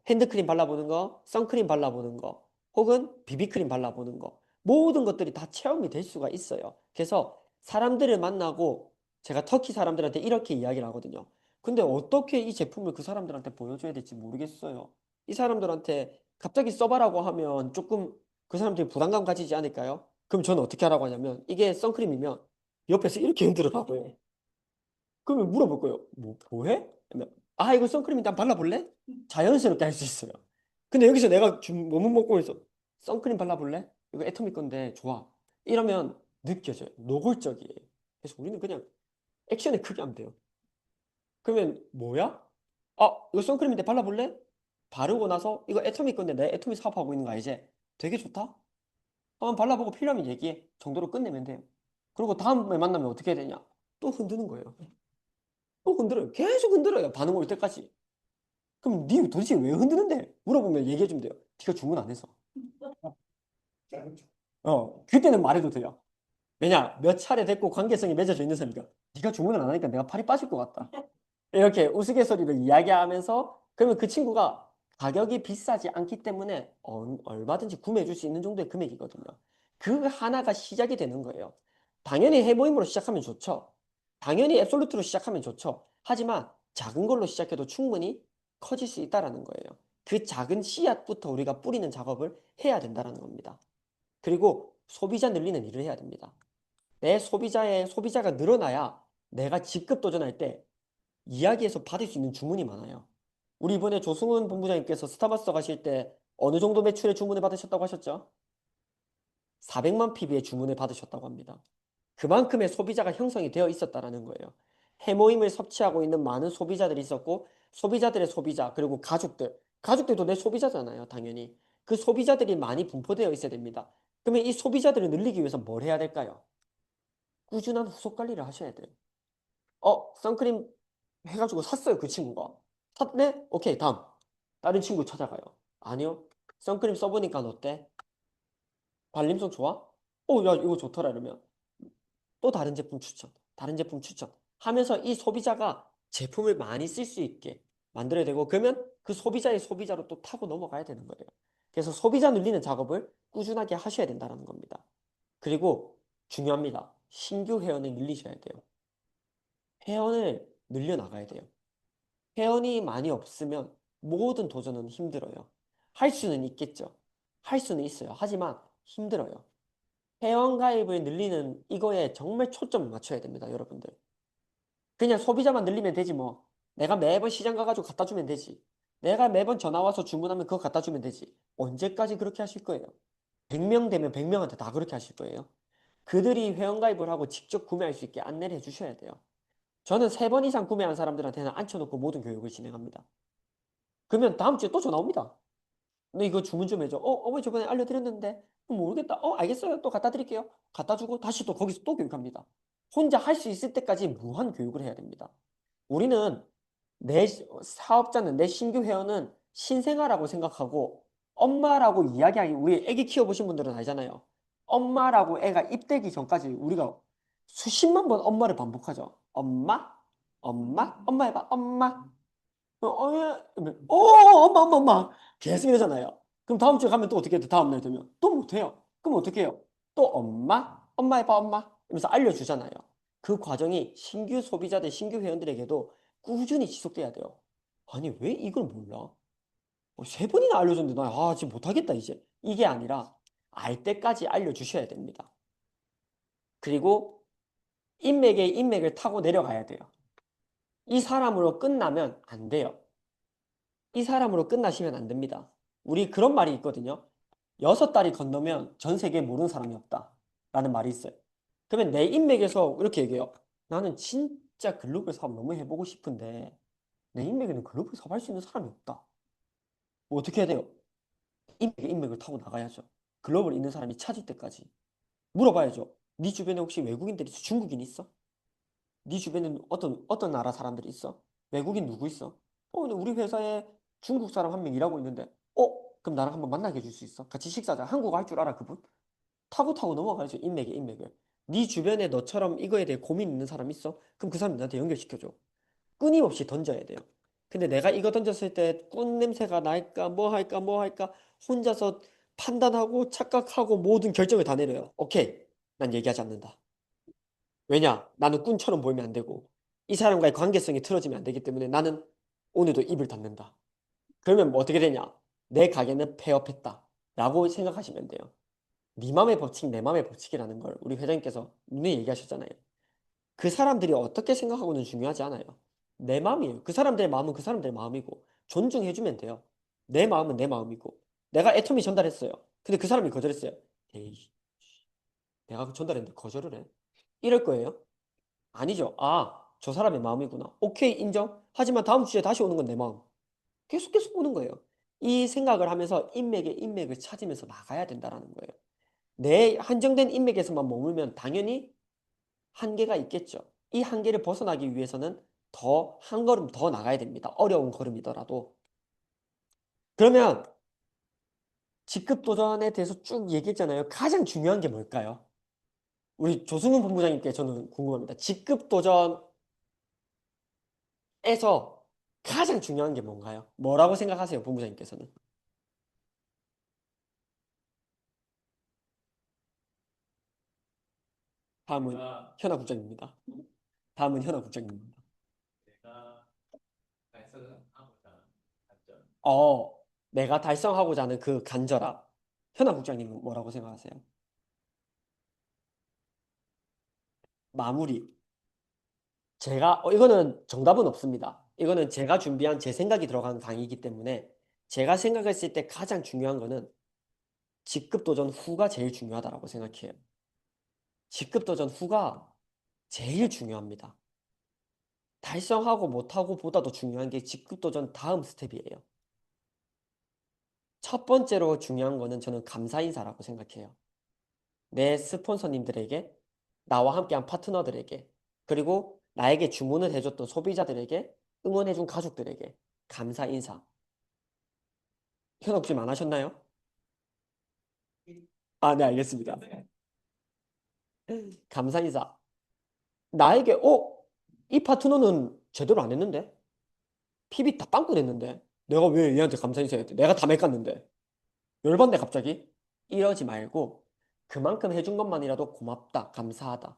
핸드크림 발라보는 거, 선크림 발라보는 거, 혹은 비비크림 발라보는 거. 모든 것들이 다 체험이 될 수가 있어요. 그래서 사람들을 만나고 제가 터키 사람들한테 이렇게 이야기를 하거든요. 근데 어떻게 이 제품을 그 사람들한테 보여줘야 될지 모르겠어요. 이 사람들한테 갑자기 써봐라고 하면 조금 그 사람들이 부담감 가지지 않을까요? 그럼 저는 어떻게 하라고 하냐면 이게 선크림이면 옆에서 이렇게 흔들어라고 해요. 그러면 물어볼 거예요. 뭐해? 그러면, 아, 이거 선크림인데 한번 발라볼래? 자연스럽게 할 수 있어요. 근데 여기서 내가 너무 먹고 있어. 선크림 발라볼래? 이거 애토미 건데 좋아. 이러면 느껴져요. 노골적이에요. 그래서 우리는 그냥 액션을 크게 하면 돼요. 그러면 뭐야? 아, 이거 선크림인데 발라볼래? 바르고 나서 이거 애토미 건데 내 애토미 사업하고 있는 거 알지? 되게 좋다? 한번 발라보고 필요하면 얘기해. 정도로 끝내면 돼요. 그리고 다음에 만나면 어떻게 해야 되냐? 또 흔드는 거예요. 또 흔들어요. 계속 흔들어요. 반응 올 때까지. 그럼 니 도대체 왜 흔드는데? 물어보면 얘기해주면 돼요. 네가 주문 안 해서. 그때는 말해도 돼요. 왜냐? 몇 차례 됐고 관계성이 맺어져 있는 사람이니까. 네가 주문을 안 하니까 내가 팔이 빠질 것 같다. 이렇게 우스갯소리로 이야기하면서 그러면 그 친구가 가격이 비싸지 않기 때문에 얼마든지 구매해 줄 수 있는 정도의 금액이거든요. 그 하나가 시작이 되는 거예요. 당연히 해모임으로 시작하면 좋죠. 당연히 앱솔루트로 시작하면 좋죠. 하지만 작은 걸로 시작해도 충분히 커질 수 있다라는 거예요. 그 작은 씨앗부터 우리가 뿌리는 작업을 해야 된다는 겁니다. 그리고 소비자 늘리는 일을 해야 됩니다. 내 소비자가 늘어나야 내가 직급 도전할 때 이야기에서 받을 수 있는 주문이 많아요. 우리 이번에 조승훈 본부장님께서 스타벅스 가실 때 어느 정도 매출의 주문을 받으셨다고 하셨죠? 400만 PB의 주문을 받으셨다고 합니다. 그만큼의 소비자가 형성이 되어 있었다라는 거예요. 해모임을 섭취하고 있는 많은 소비자들이 있었고 소비자들의 소비자 그리고 가족들도 내 소비자잖아요. 당연히. 그 소비자들이 많이 분포되어 있어야 됩니다. 그러면 이 소비자들을 늘리기 위해서 뭘 해야 될까요? 꾸준한 후속 관리를 하셔야 돼요. 선크림 해가지고 샀어요, 그 친구가. 샀네? 오케이, 다음. 다른 친구 찾아가요. 아니요. 선크림 써보니까 어때? 발림성 좋아? 야, 이거 좋더라, 이러면. 또 다른 제품 추천, 다른 제품 추천 하면서 이 소비자가 제품을 많이 쓸 수 있게 만들어야 되고, 그러면 그 소비자의 소비자로 또 타고 넘어가야 되는 거예요. 그래서 소비자 늘리는 작업을 꾸준하게 하셔야 된다는 겁니다. 그리고 중요합니다. 신규 회원을 늘리셔야 돼요. 회원을 늘려나가야 돼요. 회원이 많이 없으면 모든 도전은 힘들어요. 할 수는 있겠죠. 할 수는 있어요. 하지만 힘들어요. 회원 가입을 늘리는 이거에 정말 초점을 맞춰야 됩니다, 여러분들. 그냥 소비자만 늘리면 되지 뭐. 내가 매번 시장 가가지고 갖다 주면 되지. 내가 매번 전화 와서 주문하면 그거 갖다 주면 되지. 언제까지 그렇게 하실 거예요? 100명 되면 100명한테 다 그렇게 하실 거예요? 그들이 회원 가입을 하고 직접 구매할 수 있게 안내를 해주셔야 돼요. 저는 3번 이상 구매한 사람들한테는 앉혀놓고 모든 교육을 진행합니다. 그러면 다음 주에 또 전화 옵니다. 너 이거 주문 좀 해줘. 어머니 저번에 알려드렸는데 모르겠다. 알겠어요. 또 갖다 드릴게요. 갖다 주고 다시 또 거기서 또 교육합니다. 혼자 할 수 있을 때까지 무한 교육을 해야 됩니다. 우리는 내 사업자는 내 신규 회원은 신생아라고 생각하고 엄마라고 이야기하기 우리 애기 키워보신 분들은 알잖아요. 엄마라고 애가 입되기 전까지 우리가 수십만 번 엄마를 반복하죠. 엄마, 엄마, 엄마 해봐, 엄마. 엄마. 계속 이러잖아요. 그럼 다음 주에 가면 또 어떻게 돼? 다음날 되면. 또 못해요. 그럼 어떻게 해요? 또 엄마? 엄마 해봐, 엄마. 이러면서 알려주잖아요. 그 과정이 신규 소비자들, 신규 회원들에게도 꾸준히 지속돼야 돼요. 아니, 왜 이걸 몰라? 3번이나 알려줬는데 지금 못하겠다, 이제. 이게 아니라 알 때까지 알려주셔야 됩니다. 그리고 인맥에 인맥을 타고 내려가야 돼요. 이 사람으로 끝나면 안 돼요. 이 사람으로 끝나시면 안 됩니다. 우리 그런 말이 있거든요. 6달이 건너면 전 세계에 모르는 사람이 없다. 라는 말이 있어요. 그러면 내 인맥에서 이렇게 얘기해요. 나는 진짜 글로벌 사업 너무 해보고 싶은데 내 인맥에는 글로벌 사업 할 수 있는 사람이 없다. 뭐 어떻게 해야 돼요? 인맥을 타고 나가야죠. 글로벌 있는 사람이 찾을 때까지. 물어봐야죠. 네 주변에 혹시 외국인들 있어? 중국인 있어? 네 주변에 어떤 나라 사람들이 있어? 외국인 누구 있어? 근데 우리 회사에 중국 사람 한 명 일하고 있는데, 그럼 나랑 한번 만나게 해줄 수 있어? 같이 식사하자. 한국어 할 줄 알아, 그분? 타고 넘어가야죠. 인맥에. 네 주변에 너처럼 이거에 대해 고민 있는 사람 있어? 그럼 그 사람 나한테 연결시켜줘. 끊임없이 던져야 돼요. 근데 내가 이거 던졌을 때 꾼 냄새가 날까 뭐 할까 혼자서 판단하고 착각하고 모든 결정을 다 내려요. 오케이. 난 얘기하지 않는다. 왜냐? 나는 꾼처럼 보이면 안 되고 이 사람과의 관계성이 틀어지면 안 되기 때문에 나는 오늘도 입을 닫는다. 그러면 뭐 어떻게 되냐? 내 가게는 폐업했다. 라고 생각하시면 돼요. 네 맘의 법칙, 내 맘의 법칙이라는 걸 우리 회장님께서 분명히 얘기하셨잖아요. 그 사람들이 어떻게 생각하고는 중요하지 않아요. 내 마음이에요. 그 사람들의 마음은 그 사람들의 마음이고 존중해주면 돼요. 내 마음은 내 마음이고 내가 애터미 전달했어요. 근데 그 사람이 거절했어요. 에이, 내가 그 전달했는데 거절을 해? 이럴 거예요? 아니죠. 아, 저 사람의 마음이구나. 오케이, 인정. 하지만 다음 주에 다시 오는 건 내 마음. 계속 오는 거예요. 이 생각을 하면서 인맥을 찾으면서 나가야 된다라는 거예요. 내 한정된 인맥에서만 머물면 당연히 한계가 있겠죠. 이 한계를 벗어나기 위해서는 더 한 걸음 더 나가야 됩니다. 어려운 걸음이더라도. 그러면 직급 도전에 대해서 쭉 얘기했잖아요. 가장 중요한 게 뭘까요? 우리 조승훈 본부장님께 저는 궁금합니다. 직급 도전에서 가장 중요한 게 뭔가요? 뭐라고 생각하세요, 본부장님께서는? 다음은 현아 국장입니다. 다음은 현아 국장입니다. 어, 내가 달성하고자 하는 그 간절함. 현아 국장님은 뭐라고 생각하세요? 마무리. 이거는 정답은 없습니다. 이거는 제가 준비한 제 생각이 들어간 강의이기 때문에 제가 생각했을 때 가장 중요한 거는 직급 도전 후가 제일 중요하다고 생각해요. 직급 도전 후가 제일 중요합니다. 달성하고 못하고 보다도 중요한 게 직급 도전 다음 스텝이에요. 첫 번째로 중요한 거는 저는 감사 인사라고 생각해요. 내 스폰서님들에게, 나와 함께한 파트너들에게, 그리고 나에게 주문을 해줬던 소비자들에게, 응원해준 가족들에게 감사 인사. 현혹 좀 안 하셨나요? 아, 네, 알겠습니다. 감사 인사. 나에게, 이 파트너는 제대로 안 했는데? PB 다 빵꾸 냈는데? 내가 왜 얘한테 감사 인사해야 돼? 내가 다 메꿨는데. 열받네, 갑자기. 이러지 말고, 그만큼 해준 것만이라도 고맙다, 감사하다.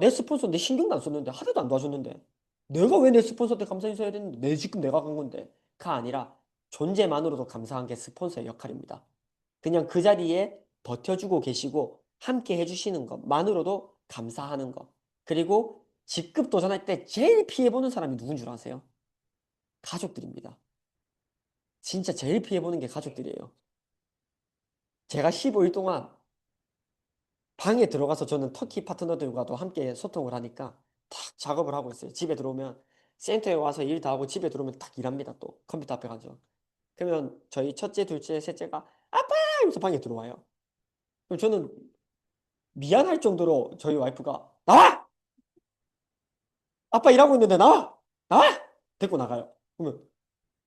내 스폰서 내 신경도 안 썼는데 하나도 안 도와줬는데 내가 왜 내 스폰서한테 감사 인사해야 되는데 내 지금 내가 간 건데 가 아니라 존재만으로도 감사한 게 스폰서의 역할입니다. 그냥 그 자리에 버텨주고 계시고 함께 해주시는 것만으로도 감사하는 것. 그리고 직급 도전할 때 제일 피해보는 사람이 누군 줄 아세요? 가족들입니다. 진짜 제일 피해보는 게 가족들이에요. 제가 15일 동안 방에 들어가서 저는 터키 파트너들과도 함께 소통을 하니까 탁 작업을 하고 있어요. 집에 들어오면 센터에 와서 일 다 하고 집에 들어오면 딱 일합니다. 또 컴퓨터 앞에 가죠. 그러면 저희 첫째, 둘째, 셋째가 아빠! 하면서 방에 들어와요. 그럼 저는 미안할 정도로 저희 와이프가 나와! 아빠 일하고 있는데 나와! 나와! 데리고 나가요. 그러면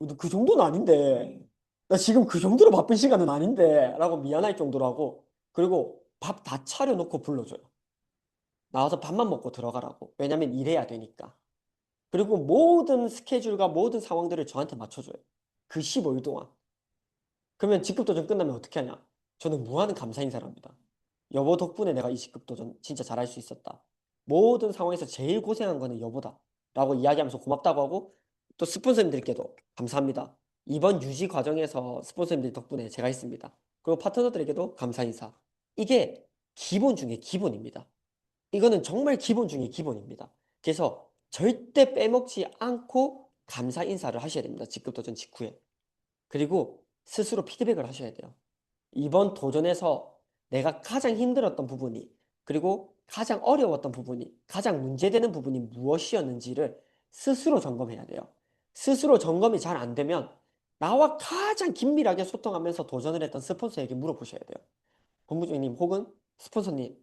너 그 정도는 아닌데 나 지금 그 정도로 바쁜 시간은 아닌데 라고 미안할 정도로 하고 그리고 밥 다 차려놓고 불러줘요. 나와서 밥만 먹고 들어가라고. 왜냐면 일해야 되니까. 그리고 모든 스케줄과 모든 상황들을 저한테 맞춰줘요. 그 15일 동안. 그러면 직급도전 끝나면 어떻게 하냐? 저는 무한한 감사 인사를 합니다. 여보 덕분에 내가 이 직급도전 진짜 잘할 수 있었다. 모든 상황에서 제일 고생한 거는 여보다. 라고 이야기하면서 고맙다고 하고 또 스폰서님들께도 감사합니다. 이번 유지 과정에서 스폰서님들 덕분에 제가 있습니다. 그리고 파트너들에게도 감사 인사. 이게 기본 중에 기본입니다. 이거는 정말 기본 중에 기본입니다. 그래서 절대 빼먹지 않고 감사 인사를 하셔야 됩니다. 직급 도전 직후에. 그리고 스스로 피드백을 하셔야 돼요. 이번 도전에서 내가 가장 힘들었던 부분이 그리고 가장 어려웠던 부분이 가장 문제되는 부분이 무엇이었는지를 스스로 점검해야 돼요. 스스로 점검이 잘 안 되면 나와 가장 긴밀하게 소통하면서 도전을 했던 스폰서에게 물어보셔야 돼요. 본부장님 혹은 스폰서님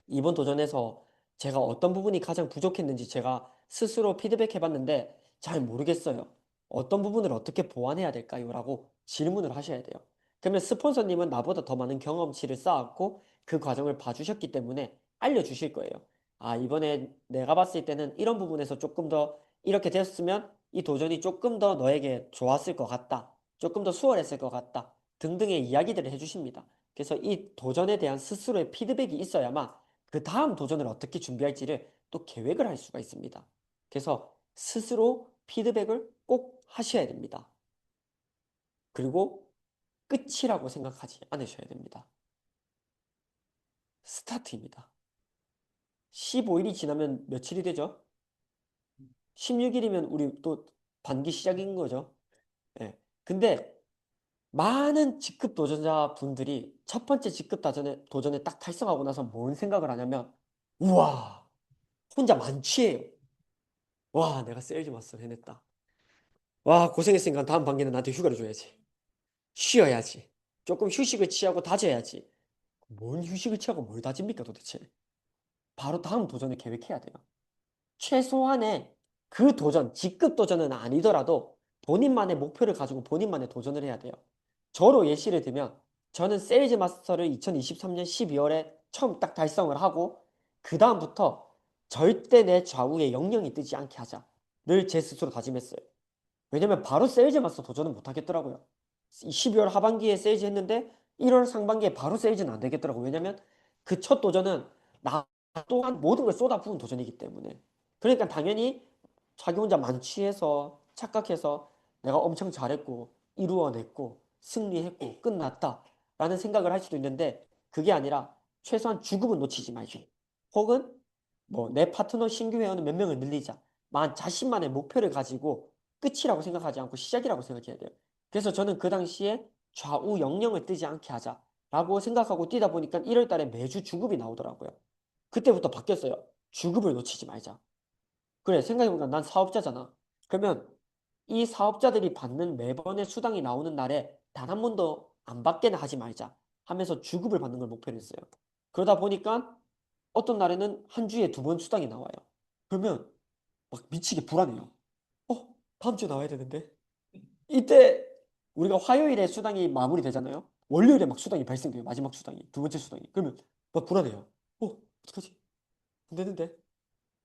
이번 도전에서 제가 어떤 부분이 가장 부족했는지 제가 스스로 피드백해 봤는데 잘 모르겠어요. 어떤 부분을 어떻게 보완해야 될까요? 라고 질문을 하셔야 돼요. 그러면 스폰서님은 나보다 더 많은 경험치를 쌓았고 그 과정을 봐주셨기 때문에 알려주실 거예요. 아, 이번에 내가 봤을 때는 이런 부분에서 조금 더 이렇게 됐으면 이 도전이 조금 더 너에게 좋았을 것 같다. 조금 더 수월했을 것 같다. 등등의 이야기들을 해주십니다. 그래서 이 도전에 대한 스스로의 피드백이 있어야만 그 다음 도전을 어떻게 준비할지를 또 계획을 할 수가 있습니다. 그래서 스스로 피드백을 꼭 하셔야 됩니다. 그리고 끝이라고 생각하지 않으셔야 됩니다. 스타트입니다. 15일이 지나면 며칠이 되죠? 16일이면 우리 또 반기 시작인 거죠. 예. 근데 많은 직급 도전자분들이 첫 번째 직급 도전에 딱 달성하고 나서 뭔 생각을 하냐면, 우와, 혼자 만취해요. 와, 내가 세일즈 마스터를 해냈다. 와, 고생했으니까 다음 반기는 나한테 휴가를 줘야지. 쉬어야지. 조금 휴식을 취하고 다져야지. 뭔 휴식을 취하고 뭘 다집니까 도대체? 바로 다음 도전을 계획해야 돼요. 최소한의 그 도전, 직급 도전은 아니더라도 본인만의 목표를 가지고 본인만의 도전을 해야 돼요. 저로 예시를 들면 저는 세일즈 마스터를 2023년 12월에 처음 딱 달성을 하고 그 다음부터 절대 내 좌우에 영영이 뜨지 않게 하자를 제 스스로 다짐했어요. 왜냐면 바로 세일즈 마스터 도전은 못 하겠더라고요. 12월 하반기에 세일즈 했는데 1월 상반기에 바로 세일즈는 안 되겠더라고요. 왜냐면 그 첫 도전은 나 또한 모든 걸 쏟아부은 도전이기 때문에. 그러니까 당연히 자기 혼자 만취해서 착각해서 내가 엄청 잘했고 이루어냈고 승리했고 끝났다 라는 생각을 할 수도 있는데 그게 아니라 최소한 죽음은 놓치지 말기. 혹은 뭐 내 파트너 신규 회원은 몇 명을 늘리자. 만 자신만의 목표를 가지고 끝이라고 생각하지 않고 시작이라고 생각해야 돼요. 그래서 저는 그 당시에 좌우 영영을 뜨지 않게 하자라고 생각하고 뛰다 보니까 1월 달에 매주 주급이 나오더라고요. 그때부터 바뀌었어요. 주급을 놓치지 말자. 그래, 생각해보니까 난 사업자잖아. 그러면 이 사업자들이 받는 매번의 수당이 나오는 날에 단 한 번도 안 받게는 하지 말자 하면서 주급을 받는 걸 목표로 했어요. 그러다 보니까 어떤 날에는 한 주에 2번 수당이 나와요. 그러면 막 미치게 불안해요. 다음 주에 나와야 되는데. 이때 우리가 화요일에 수당이 마무리되잖아요. 월요일에 막 수당이 발생돼요. 마지막 수당이. 두 번째 수당이. 그러면 막 불안해요. 어떡하지? 안 되는데.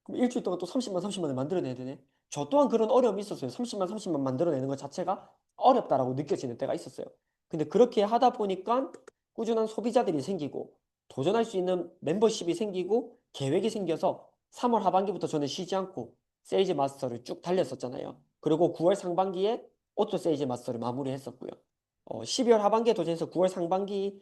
그럼 일주일 동안 또 30만을 만들어내야 되네. 저 또한 그런 어려움이 있었어요. 30만 만들어내는 것 자체가 어렵다라고 느껴지는 때가 있었어요. 근데 그렇게 하다 보니까 꾸준한 소비자들이 생기고 도전할 수 있는 멤버십이 생기고 계획이 생겨서 3월 하반기부터 저는 쉬지 않고 세일즈 마스터를 쭉 달렸었잖아요. 그리고 9월 상반기에 오토 세일즈 마스터를 마무리했었고요. 12월 하반기에 도전해서 9월 상반기에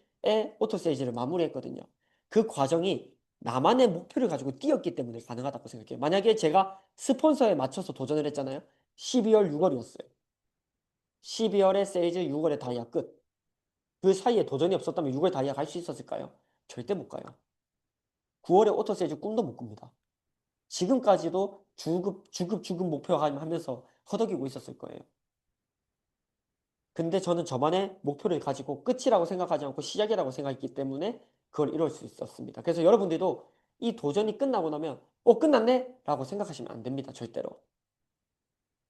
오토 세일즈를 마무리했거든요. 그 과정이 나만의 목표를 가지고 뛰었기 때문에 가능하다고 생각해요. 만약에 제가 스폰서에 맞춰서 도전을 했잖아요. 12월, 6월이었어요. 12월에 세일즈, 6월에 다이아 끝. 그 사이에 도전이 없었다면 6월 다이아 갈 수 있었을까요? 절대 못 가요. 9월에 오토 세일즈 꿈도 못 꿉니다. 지금까지도 주급 목표 하면서 허덕이고 있었을 거예요. 근데 저는 저만의 목표를 가지고 끝이라고 생각하지 않고 시작이라고 생각했기 때문에 그걸 이룰 수 있었습니다. 그래서 여러분들도 이 도전이 끝나고 나면 끝났네? 라고 생각하시면 안 됩니다. 절대로.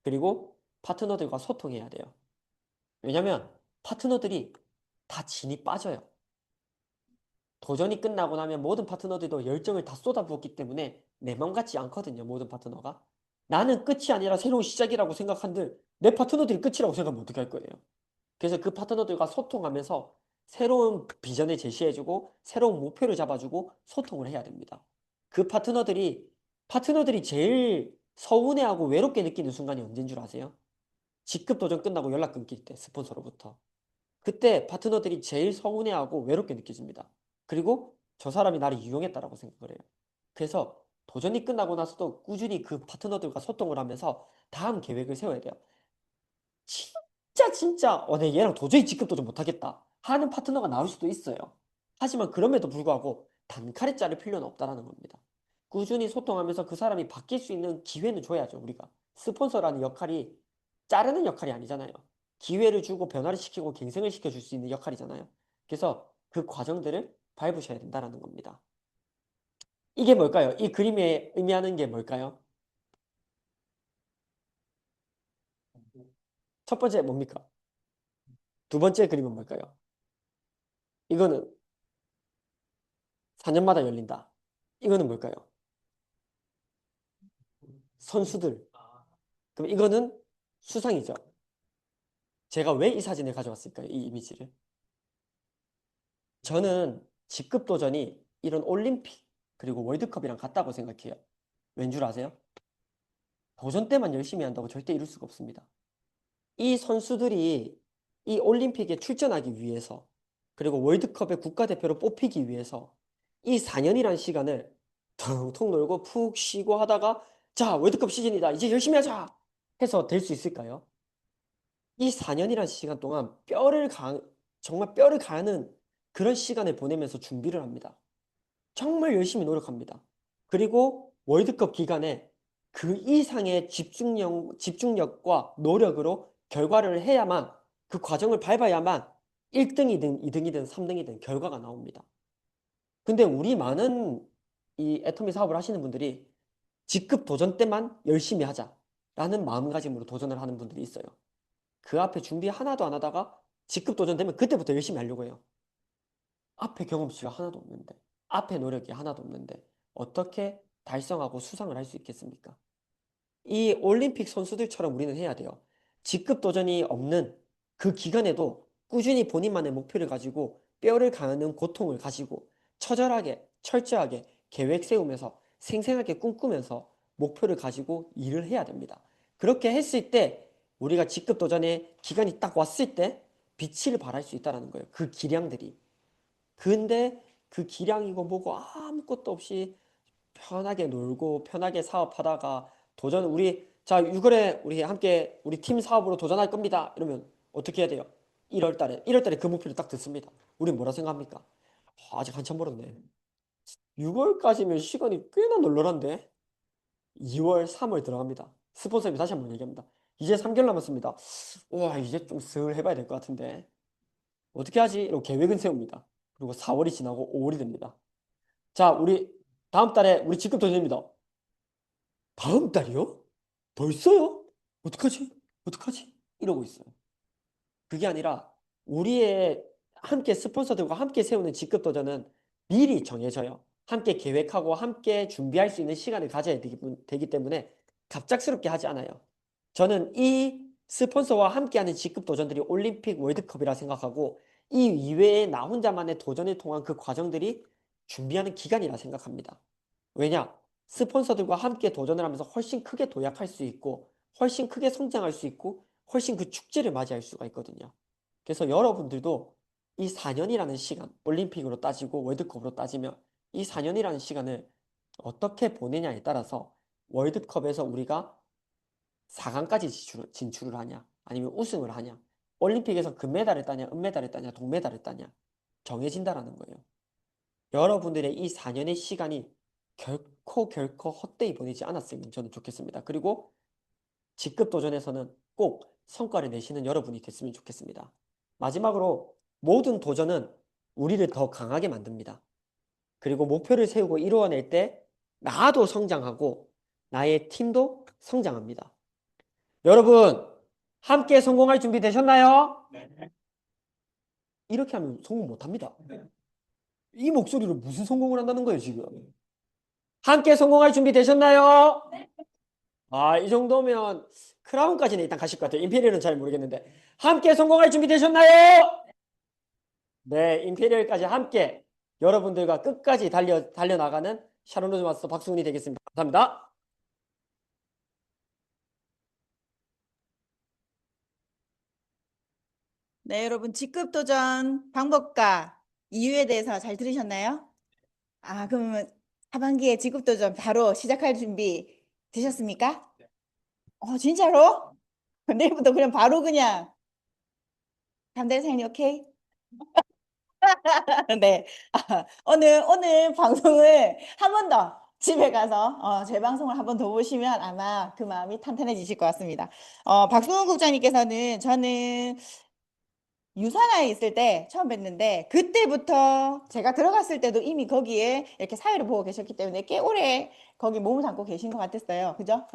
그리고 파트너들과 소통해야 돼요. 왜냐면 파트너들이 다 진이 빠져요. 도전이 끝나고 나면 모든 파트너들도 열정을 다 쏟아부었기 때문에 내 맘 같지 않거든요. 모든 파트너가. 나는 끝이 아니라 새로운 시작이라고 생각한들 내 파트너들이 끝이라고 생각하면 어떻게 할 거예요? 그래서 그 파트너들과 소통하면서 새로운 비전을 제시해주고 새로운 목표를 잡아주고 소통을 해야 됩니다. 그 파트너들이 제일 서운해하고 외롭게 느끼는 순간이 언제인 줄 아세요? 직급 도전 끝나고 연락 끊길 때 스폰서로부터. 그때 파트너들이 제일 서운해하고 외롭게 느껴집니다. 그리고 저 사람이 나를 이용했다라고 생각을 해요. 그래서 도전이 끝나고 나서도 꾸준히 그 파트너들과 소통을 하면서 다음 계획을 세워야 돼요. 진짜 내 얘랑 도저히 직급도 좀 못하겠다 하는 파트너가 나올 수도 있어요. 하지만 그럼에도 불구하고 단칼에 자를 필요는 없다라는 겁니다. 꾸준히 소통하면서 그 사람이 바뀔 수 있는 기회는 줘야죠. 우리가 스폰서라는 역할이 자르는 역할이 아니잖아요. 기회를 주고 변화를 시키고 갱생을 시켜줄 수 있는 역할이잖아요. 그래서 그 과정들을 밟으셔야 된다는 겁니다. 이게 뭘까요? 이 그림에 의미하는 게 뭘까요? 첫 번째 뭡니까? 두 번째 그림은 뭘까요? 이거는 4년마다 열린다. 이거는 뭘까요? 선수들. 그럼 이거는 수상이죠. 제가 왜 이 사진을 가져왔을까요? 이 이미지를. 저는 직급 도전이 이런 올림픽 그리고 월드컵이랑 같다고 생각해요. 왠 줄 아세요? 도전 때만 열심히 한다고 절대 이룰 수가 없습니다. 이 선수들이 이 올림픽에 출전하기 위해서 그리고 월드컵의 국가대표로 뽑히기 위해서 이 4년이라는 시간을 텅텅 놀고 푹 쉬고 하다가 자, 월드컵 시즌이다. 이제 열심히 하자. 해서 될 수 있을까요? 이 4년이라는 시간 동안 정말 뼈를 가는 그런 시간을 보내면서 준비를 합니다. 정말 열심히 노력합니다. 그리고 월드컵 기간에 그 이상의 집중력과 노력으로 결과를 해야만 그 과정을 밟아야만 1등이든 2등이든 3등이든 결과가 나옵니다. 근데 우리 많은 이 애터미 사업을 하시는 분들이 직급 도전 때만 열심히 하자라는 마음가짐으로 도전을 하는 분들이 있어요. 그 앞에 준비 하나도 안 하다가 직급 도전 되면 그때부터 열심히 하려고 해요. 앞에 경험치가 하나도 없는데, 앞에 노력이 하나도 없는데 어떻게 달성하고 수상을 할 수 있겠습니까? 이 올림픽 선수들처럼 우리는 해야 돼요. 직급 도전이 없는 그 기간에도 꾸준히 본인만의 목표를 가지고 뼈를 가는 고통을 가지고 처절하게, 철저하게 계획 세우면서 생생하게 꿈꾸면서 목표를 가지고 일을 해야 됩니다. 그렇게 했을 때 우리가 직급 도전의 기간이 딱 왔을 때 빛을 발할 수 있다는 거예요. 그 기량들이. 근데 그 기량이고 뭐고 아무것도 없이 편하게 놀고 편하게 사업하다가 도전 우리 자 6월에 우리 함께 우리 팀 사업으로 도전할 겁니다. 이러면 어떻게 해야 돼요? 1월 달에 그 목표를 딱 듣습니다. 우리 뭐라 생각합니까? 아직 한참 멀었네. 6월까지면 시간이 꽤나 널널한데 2월, 3월 들어갑니다. 스폰서님 다시 한번 얘기합니다. 이제 3개월 남았습니다. 와 이제 좀 슬 해봐야 될 것 같은데 어떻게 하지? 이러고 계획은 세웁니다. 그리고 4월이 지나고 5월이 됩니다. 자, 우리 다음 달에 우리 직급 도전입니다. 다음 달이요? 벌써요? 어떡하지? 어떡하지? 이러고 있어요. 그게 아니라 우리의 함께 스폰서들과 함께 세우는 직급 도전은 미리 정해져요. 함께 계획하고 함께 준비할 수 있는 시간을 가져야 되기 때문에 갑작스럽게 하지 않아요. 저는 이 스폰서와 함께하는 직급 도전들이 올림픽 월드컵이라 생각하고 이 이외에 나 혼자만의 도전을 통한 그 과정들이 준비하는 기간이라 생각합니다. 왜냐? 스폰서들과 함께 도전을 하면서 훨씬 크게 도약할 수 있고 훨씬 크게 성장할 수 있고 훨씬 그 축제를 맞이할 수가 있거든요. 그래서 여러분들도 이 4년이라는 시간, 올림픽으로 따지고 월드컵으로 따지면 이 4년이라는 시간을 어떻게 보내냐에 따라서 월드컵에서 우리가 4강까지 진출을 하냐 아니면 우승을 하냐 올림픽에서 금메달을 따냐 은메달을 따냐 동메달을 따냐 정해진다라는 거예요. 여러분들의 이 4년의 시간이 결코 헛되이 보내지 않았으면 저는 좋겠습니다. 그리고 직급 도전에서는 꼭 성과를 내시는 여러분이 됐으면 좋겠습니다. 마지막으로 모든 도전은 우리를 더 강하게 만듭니다. 그리고 목표를 세우고 이루어낼 때 나도 성장하고 나의 팀도 성장합니다. 여러분 함께 성공할 준비 되셨나요? 이렇게 하면 성공 못합니다. 이 목소리로 무슨 성공을 한다는 거예요 지금? 함께 성공할 준비 되셨나요? 아, 이 정도면 크라운까지는 일단 가실 것 같아요. 임페리얼은 잘 모르겠는데 함께 성공할 준비 되셨나요? 네, 임페리얼까지 함께 여러분들과 끝까지 달려나가는 샤론 로즈 마스터 박수훈이 되겠습니다. 감사합니다. 네, 여러분 직급 도전 방법과 이유에 대해서 잘 들으셨나요? 아, 그러면 하반기에 직급 도전 바로 시작할 준비 되셨습니까? 진짜로? 내일부터 그냥 바로 그냥 담대사님 오케이? 네. 오늘 방송을 한 번 더 집에 가서 재방송을 한 번 더 보시면 아마 그 마음이 탄탄해지실 것 같습니다. 박수홍 국장님께서는 저는 유산하에 있을 때 처음 뵀는데 그때부터 제가 들어갔을 때도 이미 거기에 이렇게 사회를 보고 계셨기 때문에 꽤 오래 거기 몸을 담고 계신 것 같았어요. 그죠?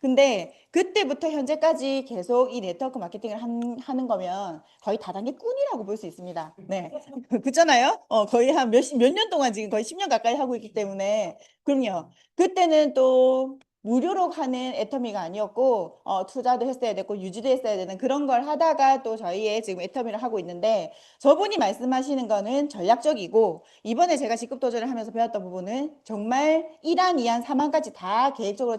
근데 그때부터 현재까지 계속 이 네트워크 마케팅을 하는 거면 거의 다단계 꾼이라고 볼 수 있습니다. 네. 그렇잖아요? 거의 한 몇 년 동안 지금 거의 10년 가까이 하고 있기 때문에 그럼요. 그때는 또 무료로 하는 애터미가 아니었고 투자도 했어야 됐고 유지도 했어야 되는 그런 걸 하다가 또 저희의 지금 애터미를 하고 있는데 저분이 말씀하시는 거는 전략적이고 이번에 제가 직급 도전을 하면서 배웠던 부분은 정말 1안, 2안, 3안까지 다 계획적으로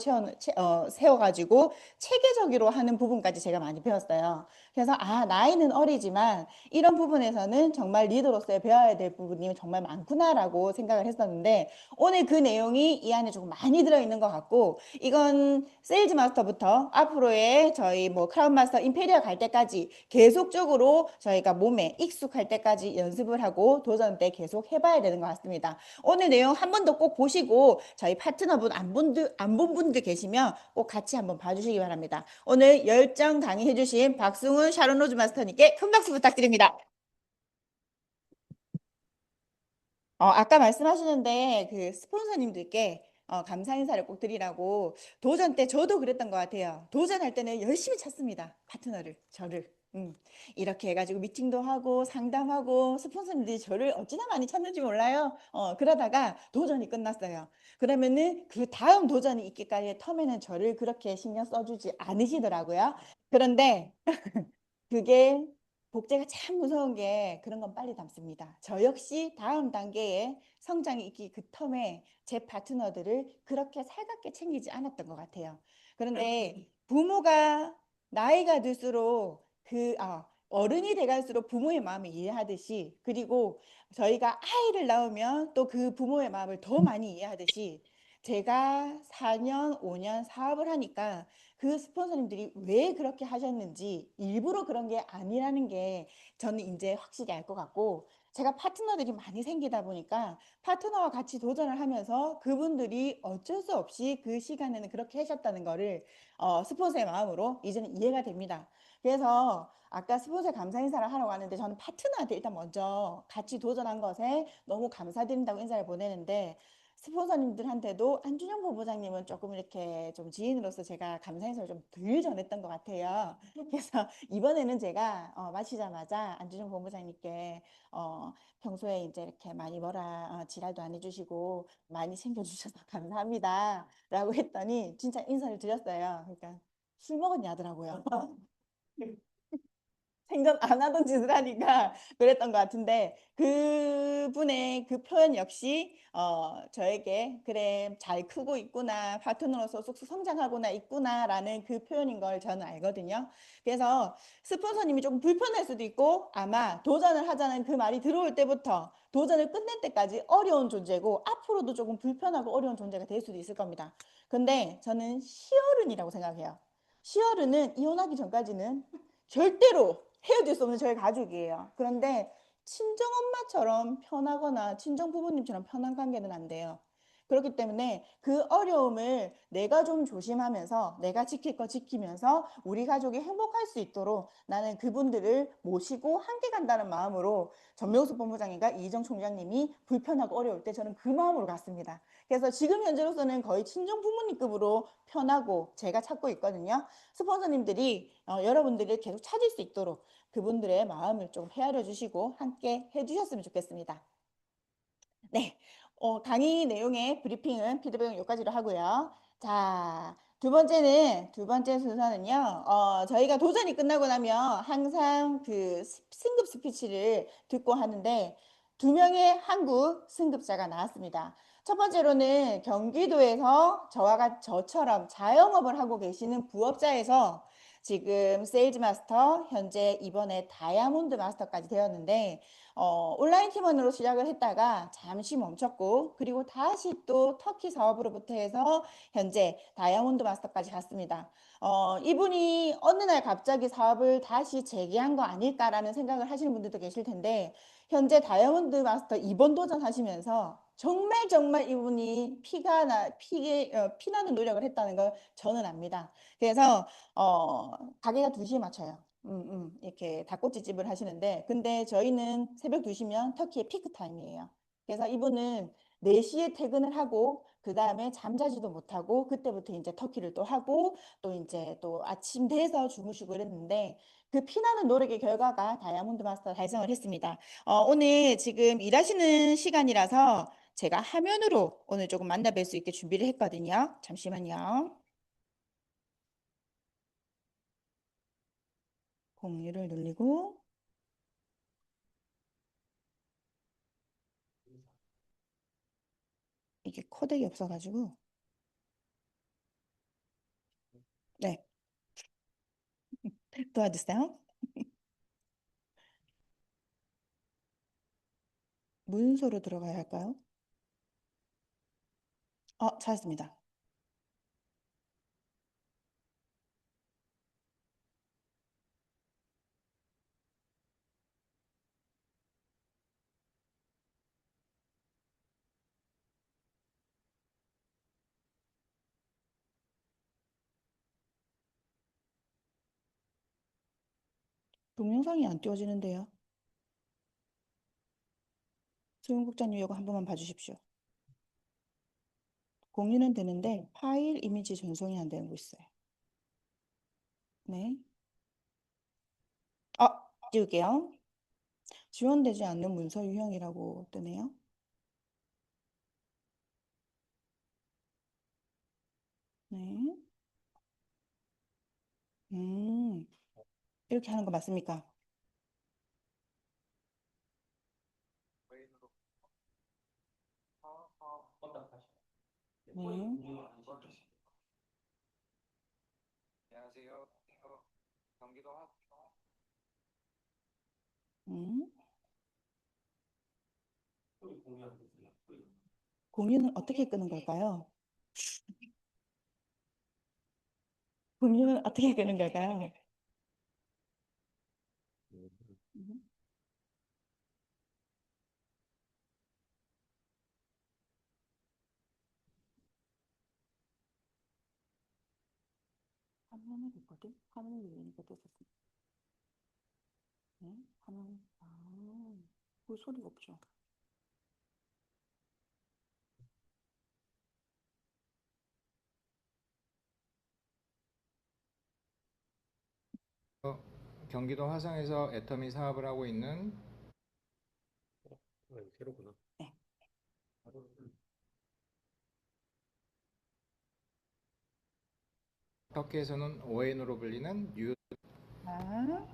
세워가지고 체계적으로 하는 부분까지 제가 많이 배웠어요. 그래서 나이는 어리지만 이런 부분에서는 정말 리더로서의 배워야 될 부분이 정말 많구나라고 생각을 했었는데 오늘 그 내용이 이 안에 조금 많이 들어있는 것 같고 이건 세일즈 마스터부터 앞으로의 저희 뭐 크라운 마스터 임페리얼 갈 때까지 계속적으로 저희가 몸에 익숙할 때까지 연습을 하고 도전 때 계속 해봐야 되는 것 같습니다. 오늘 내용 한 번 더 꼭 보시고 저희 파트너분 안 본 분들 계시면 꼭 같이 한번 봐주시기 바랍니다. 오늘 열정 강의해주신 박승훈 샤론 로즈 마스터님께 큰 박수 부탁드립니다. 아까 말씀하시는데 그 스폰서님들께 감사 인사를 꼭 드리라고 도전 때 저도 그랬던 것 같아요. 도전할 때는 열심히 찾습니다. 파트너를, 저를. 이렇게 해가지고 미팅도 하고 상담하고 스폰서님들이 저를 어찌나 많이 찾는지 몰라요. 그러다가 도전이 끝났어요. 그러면은 그 다음 도전이 있기까지의 텀에는 저를 그렇게 신경 써주지 않으시더라고요. 그런데 그게 복제가 참 무서운 게 그런 건 빨리 담습니다. 저 역시 다음 단계에 성장이 있기 그 텀에 제 파트너들을 그렇게 살갑게 챙기지 않았던 것 같아요. 그런데 부모가 나이가 들수록 어른이 돼갈수록 부모의 마음을 이해하듯이 그리고 저희가 아이를 낳으면 또 그 부모의 마음을 더 많이 이해하듯이 제가 4년, 5년 사업을 하니까 그 스폰서님들이 왜 그렇게 하셨는지 일부러 그런 게 아니라는 게 저는 이제 확실히 알 것 같고 제가 파트너들이 많이 생기다 보니까 파트너와 같이 도전을 하면서 그분들이 어쩔 수 없이 그 시간에는 그렇게 하셨다는 거를 스폰서의 마음으로 이제는 이해가 됩니다. 그래서 아까 스폰서에 감사 인사를 하러 왔는데 저는 파트너한테 일단 먼저 같이 도전한 것에 너무 감사드린다고 인사를 보내는데 스폰서님들한테도 안준영 본부장님은 조금 이렇게 좀 지인으로서 제가 감사 인사를 좀 덜 전했던 것 같아요. 그래서 이번에는 제가 마치자마자 안준영 본부장님께 평소에 이제 이렇게 많이 지랄도 안 해주시고 많이 챙겨주셔서 감사합니다라고 했더니 진짜 인사를 드렸어요. 그러니까 술 먹었냐 하더라고요. 생전 안 하던 짓을 하니까 그랬던 것 같은데 그분의 그 표현 역시 저에게 그래 잘 크고 있구나 파트너로서 쑥쑥 성장하고나 있구나라는 그 표현인 걸 저는 알거든요. 그래서 스폰서님이 조금 불편할 수도 있고 아마 도전을 하자는 그 말이 들어올 때부터 도전을 끝낼 때까지 어려운 존재고 앞으로도 조금 불편하고 어려운 존재가 될 수도 있을 겁니다. 근데 저는 시어른이라고 생각해요. 시어른은 이혼하기 전까지는 절대로 헤어질 수 없는 저의 가족이에요. 그런데 친정엄마처럼 편하거나 친정 부모님처럼 편한 관계는 안 돼요. 그렇기 때문에 그 어려움을 내가 좀 조심하면서 내가 지킬 거 지키면서 우리 가족이 행복할 수 있도록 나는 그분들을 모시고 함께 간다는 마음으로 전명수 본부장님과 이희정 총장님이 불편하고 어려울 때 저는 그 마음으로 갔습니다. 그래서 지금 현재로서는 거의 친정 부모님급으로 편하고 제가 찾고 있거든요. 스폰서님들이 여러분들이 계속 찾을 수 있도록 그분들의 마음을 좀 헤아려 주시고 함께 해주셨으면 좋겠습니다. 네, 강의 내용의 브리핑은 피드백은 여기까지로 하고요. 자, 두 번째 순서는요. 저희가 도전이 끝나고 나면 항상 그 승급 스피치를 듣고 하는데 두 명의 한국 승급자가 나왔습니다. 첫 번째로는 경기도에서 저처럼 자영업을 하고 계시는 부업자에서 지금 세일즈 마스터, 현재 이번에 다이아몬드 마스터까지 되었는데 온라인 팀원으로 시작을 했다가 잠시 멈췄고 그리고 다시 또 터키 사업으로부터 해서 현재 다이아몬드 마스터까지 갔습니다. 이분이 어느 날 갑자기 사업을 다시 재개한 거 아닐까라는 생각을 하시는 분들도 계실 텐데 현재 다이아몬드 마스터 2번 도전하시면서 정말 이분이 피나는 노력을 했다는 걸 저는 압니다. 그래서 가게가 2시에 맞춰요. 이렇게 닭꼬치집을 하시는데, 근데 저희는 새벽 2시면 터키의 피크 타임이에요. 그래서 이분은 4시에 퇴근을 하고, 그 다음에 잠자지도 못하고, 그때부터 이제 터키를 또 하고, 또 이제 또 아침 돼서 주무시고 그랬는데, 그 피나는 노력의 결과가 다이아몬드 마스터 달성을 했습니다. 오늘 지금 일하시는 시간이라서 제가 화면으로 오늘 조금 만나뵐 수 있게 준비를 했거든요. 잠시만요. 공유를 누르고, 이게 코덱이 없어가지고, 네, 도와주세요. 문서로 들어가야 할까요? 찾았습니다. 동영상이 안 띄워지는데요. 소영국장님 이거 한 번만 봐주십시오. 공유는 되는데 파일 이미지 전송이 안 되는 거 있어요. 네. 띄울게요. 지원되지 않는 문서 유형이라고 뜨네요. 네. 이렇게 하는 거 맞습니까? 네. 안녕하세요. 경기도 음. 공유는 어떻게 끄는 걸까요? 공유는 어떻게 끄는 걸까요? 음. 화면을 했거든? 화면을 누르니까 됐었어. 네, 화면, 그 소리가 없죠. 경기도 화성에서 애터미 사업을 하고 있는 새로구나. 네. 터키에서는 ON으로 불리는 아,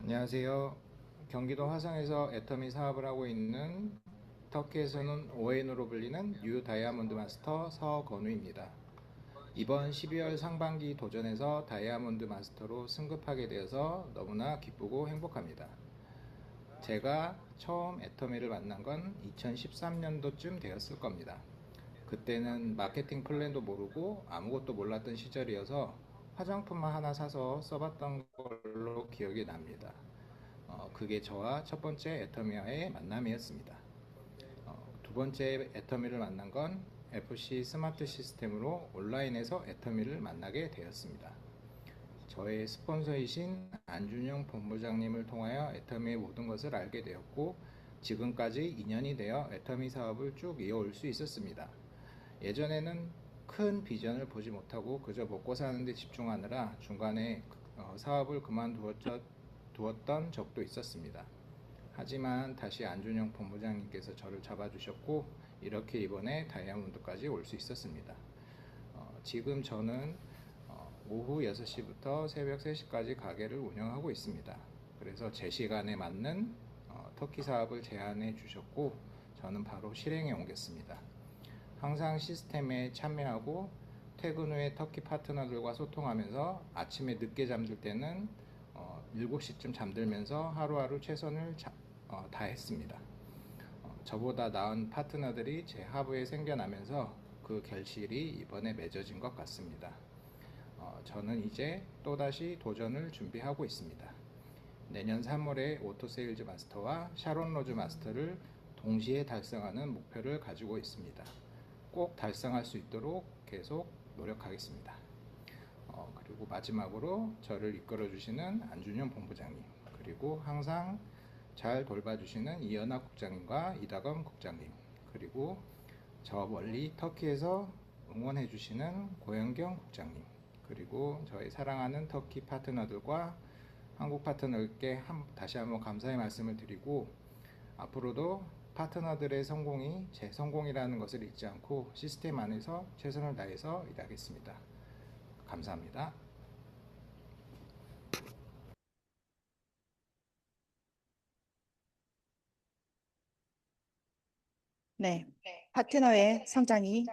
안녕하세요. 경기도 화성에서 애터미 사업을 하고 있는 터키에서는 ON으로 불리는 뉴 다이아몬드 마스터 서건우입니다. 이번 12월 상반기 도전에서 다이아몬드 마스터로 승급하게 되어서 너무나 기쁘고 행복합니다. 제가 처음 애터미를 만난 건 2013년도쯤 되었을 겁니다. 그때는 마케팅 플랜도 모르고 아무것도 몰랐던 시절이어서 화장품만 하나 사서 써봤던 걸로 기억이 납니다. 그게 저와 첫 번째 애터미와의 만남이었습니다. 두 번째 애터미를 만난 건 FC 스마트 시스템으로 온라인에서 애터미를 만나게 되었습니다. 저의 스폰서이신 안준영 본부장님을 통하여 애터미의 모든 것을 알게 되었고 지금까지 2년이 되어 애터미 사업을 쭉 이어올 수 있었습니다. 예전에는 큰 비전을 보지 못하고 그저 먹고 사는 데 집중하느라 중간에 사업을 그만두었던 적도 있었습니다. 하지만 다시 안준영 본부장님께서 저를 잡아주셨고 이렇게 이번에 다이아몬드까지 올 수 있었습니다. 지금 저는 오후 6시부터 새벽 3시까지 가게를 운영하고 있습니다. 그래서 제 시간에 맞는 터키 사업을 제안해 주셨고 저는 바로 실행에 옮겼습니다. 항상 시스템에 참여하고 퇴근 후에 터키 파트너들과 소통하면서 아침에 늦게 잠들 때는 7시쯤 잠들면서 하루하루 최선을 다했습니다. 저보다 나은 파트너들이 제 하부에 생겨나면서 그 결실이 이번에 맺어진 것 같습니다. 저는 이제 또다시 도전을 준비하고 있습니다. 내년 3월에 오토세일즈 마스터와 샤론 로즈 마스터를 동시에 달성하는 목표를 가지고 있습니다. 꼭 달성할 수 있도록 계속 노력하겠습니다. 그리고 마지막으로 저를 이끌어 주시는 안준영 본부장님, 그리고 항상 잘 돌봐주시는 이연학 국장님과 이다검 국장님, 그리고 저 멀리 터키에서 응원해 주시는 고영경 국장님, 그리고 저희 사랑하는 터키 파트너들과 한국 파트너들께 다시 한번 감사의 말씀을 드리고, 앞으로도 파트너들의 성공이 제 성공이라는 것을 잊지 않고 시스템 안에서 최선을 다해서 일하겠습니다. 감사합니다. 네. 파트너의 성장이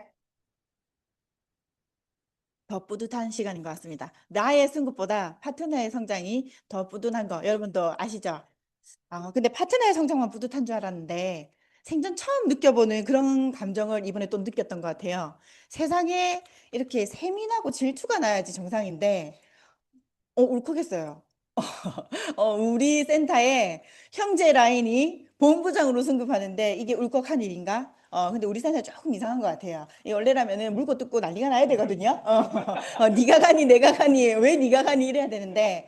더 뿌듯한 시간인 것 같습니다. 나의 승급보다 파트너의 성장이 더 뿌듯한 거 여러분도 아시죠? 근데 파트너의 성장만 뿌듯한 줄 알았는데 생전 처음 느껴보는 그런 감정을 이번에 또 느꼈던 것 같아요. 세상에 이렇게 세민하고 질투가 나야지 정상인데 울컥했어요. 우리 센터에 형제 라인이 본부장으로 승급하는데 이게 울컥한 일인가? 근데 우리 센터 조금 이상한 것 같아요. 이 원래라면은 물고 뜯고 난리가 나야 되거든요. 네가 가니 내가 가니 왜 네가 가니 이래야 되는데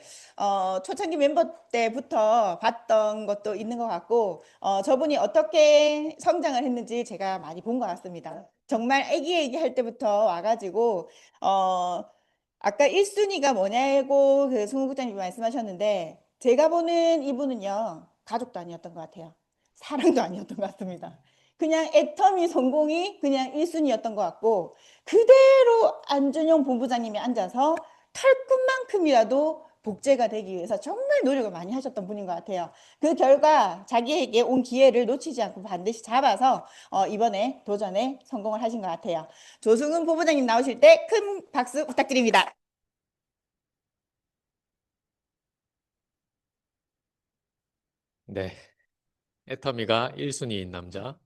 초창기 멤버 때부터 봤던 것도 있는 것 같고 저분이 어떻게 성장을 했는지 제가 많이 본 것 같습니다. 정말 애기애기 할 때부터 와가지고 아까 1순위가 뭐냐고 그 송국장님이 말씀하셨는데 제가 보는 이분은요 가족도 아니었던 것 같아요. 사랑도 아니었던 것 같습니다. 그냥 애터미 성공이 그냥 1순위였던 것 같고 그대로 안준영 본부장님이 앉아서 털끝만큼이라도 복제가 되기 위해서 정말 노력을 많이 하셨던 분인 것 같아요. 그 결과 자기에게 온 기회를 놓치지 않고 반드시 잡아서 이번에 도전에 성공을 하신 것 같아요. 조승은 본부장님 나오실 때 큰 박수 부탁드립니다. 네, 애터미가 1순위인 남자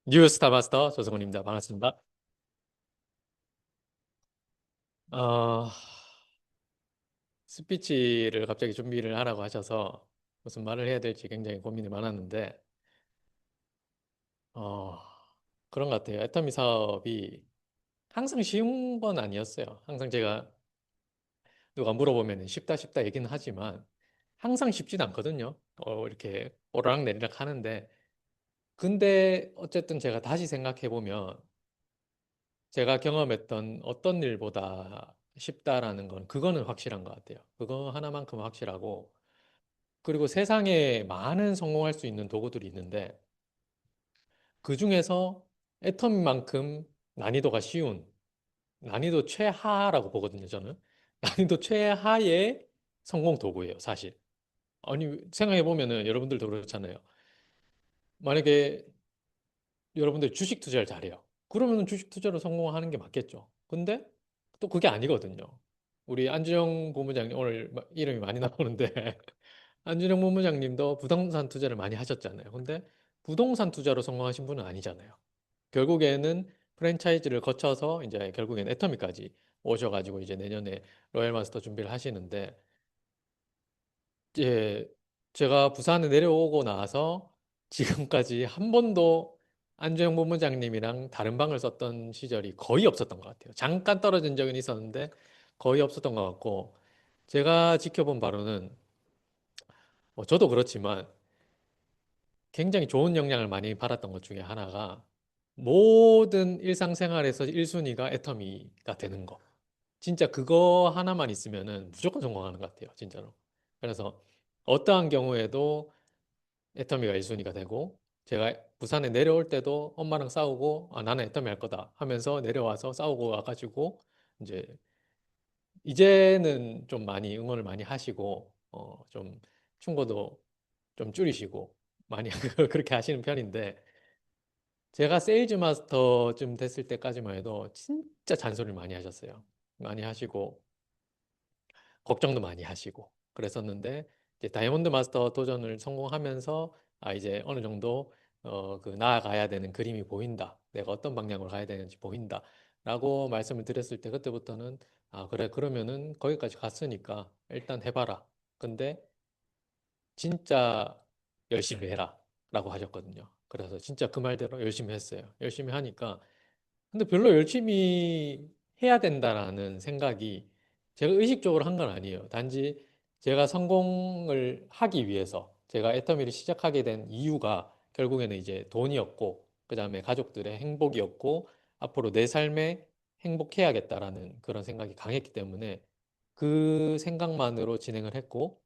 뉴스타 마스터 조성훈입니다. 반갑습니다. 어, 스피치를 갑자기 준비를 하라고 하셔서 무슨 말을 해야 될지 굉장히 고민이 많았는데 어, 그런 것 같아요. 애터미 사업이 항상 쉬운 건 아니었어요. 항상 제가 누가 물어보면 쉽다 쉽다 얘기는 하지만 항상 쉽진 않거든요. 이렇게 오르락내리락 하는데 근데 어쨌든 제가 다시 생각해 보면 제가 경험했던 어떤 일보다 쉽다라는 건 그거는 확실한 것 같아요. 그거 하나만큼 확실하고 그리고 세상에 많은 성공할 수 있는 도구들이 있는데 그 중에서 애텀만큼 난이도가 쉬운 난이도 최하라고 보거든요, 저는. 난이도 최하의 성공 도구예요, 사실. 아니, 생각해 보면은 여러분들도 그렇잖아요. 만약에 여러분들 주식 투자를 잘해요. 그러면 주식 투자로 성공하는 게 맞겠죠. 근데 또 그게 아니거든요. 우리 안준영 본부장님 오늘 이름이 많이 나오는데 안준영 본부장님도 부동산 투자를 많이 하셨잖아요. 근데 부동산 투자로 성공하신 분은 아니잖아요. 결국에는 프랜차이즈를 거쳐서 이제 결국엔 애터미까지 오셔가지고 이제 내년에 로얄 마스터 준비를 하시는데 이제 제가 부산에 내려오고 나서 지금까지 한 번도 안주영 본부장님이랑 다른 방을 썼던 시절이 거의 없었던 것 같아요. 잠깐 떨어진 적은 있었는데 거의 없었던 것 같고 제가 지켜본 바로는 저도 그렇지만 굉장히 좋은 영향을 많이 받았던 것 중에 하나가 모든 일상생활에서 1순위가 애터미가 되는 거. 진짜 그거 하나만 있으면은 무조건 성공하는 것 같아요. 진짜로. 그래서 어떠한 경우에도 애터미가 1순위가 되고 제가 부산에 내려올 때도 엄마랑 싸우고 나는 애터미 할 거다 하면서 내려와서 싸우고 와가지고 이제 이제는 좀 많이 응원을 많이 하시고 좀 충고도 좀 줄이시고 많이 그렇게 하시는 편인데 제가 세일즈 마스터쯤 됐을 때까지만 해도 진짜 잔소리를 많이 하셨어요. 많이 하시고 걱정도 많이 하시고 그랬었는데 이제 다이아몬드 마스터 도전을 성공하면서 이제 어느 정도 그 나아가야 되는 그림이 보인다. 내가 어떤 방향으로 가야 되는지 보인다. 라고 말씀을 드렸을 때 그때부터는 그래 그러면은 거기까지 갔으니까 일단 해봐라. 근데 진짜 열심히 해라. 라고 하셨거든요. 그래서 진짜 그 말대로 열심히 했어요. 열심히 하니까 근데 별로 열심히 해야 된다라는 생각이 제가 의식적으로 한 건 아니에요. 단지 제가 성공을 하기 위해서 제가 애터미를 시작하게 된 이유가 결국에는 이제 돈이었고, 그 다음에 가족들의 행복이었고, 앞으로 내 삶에 행복해야겠다라는 그런 생각이 강했기 때문에 그 생각만으로 진행을 했고,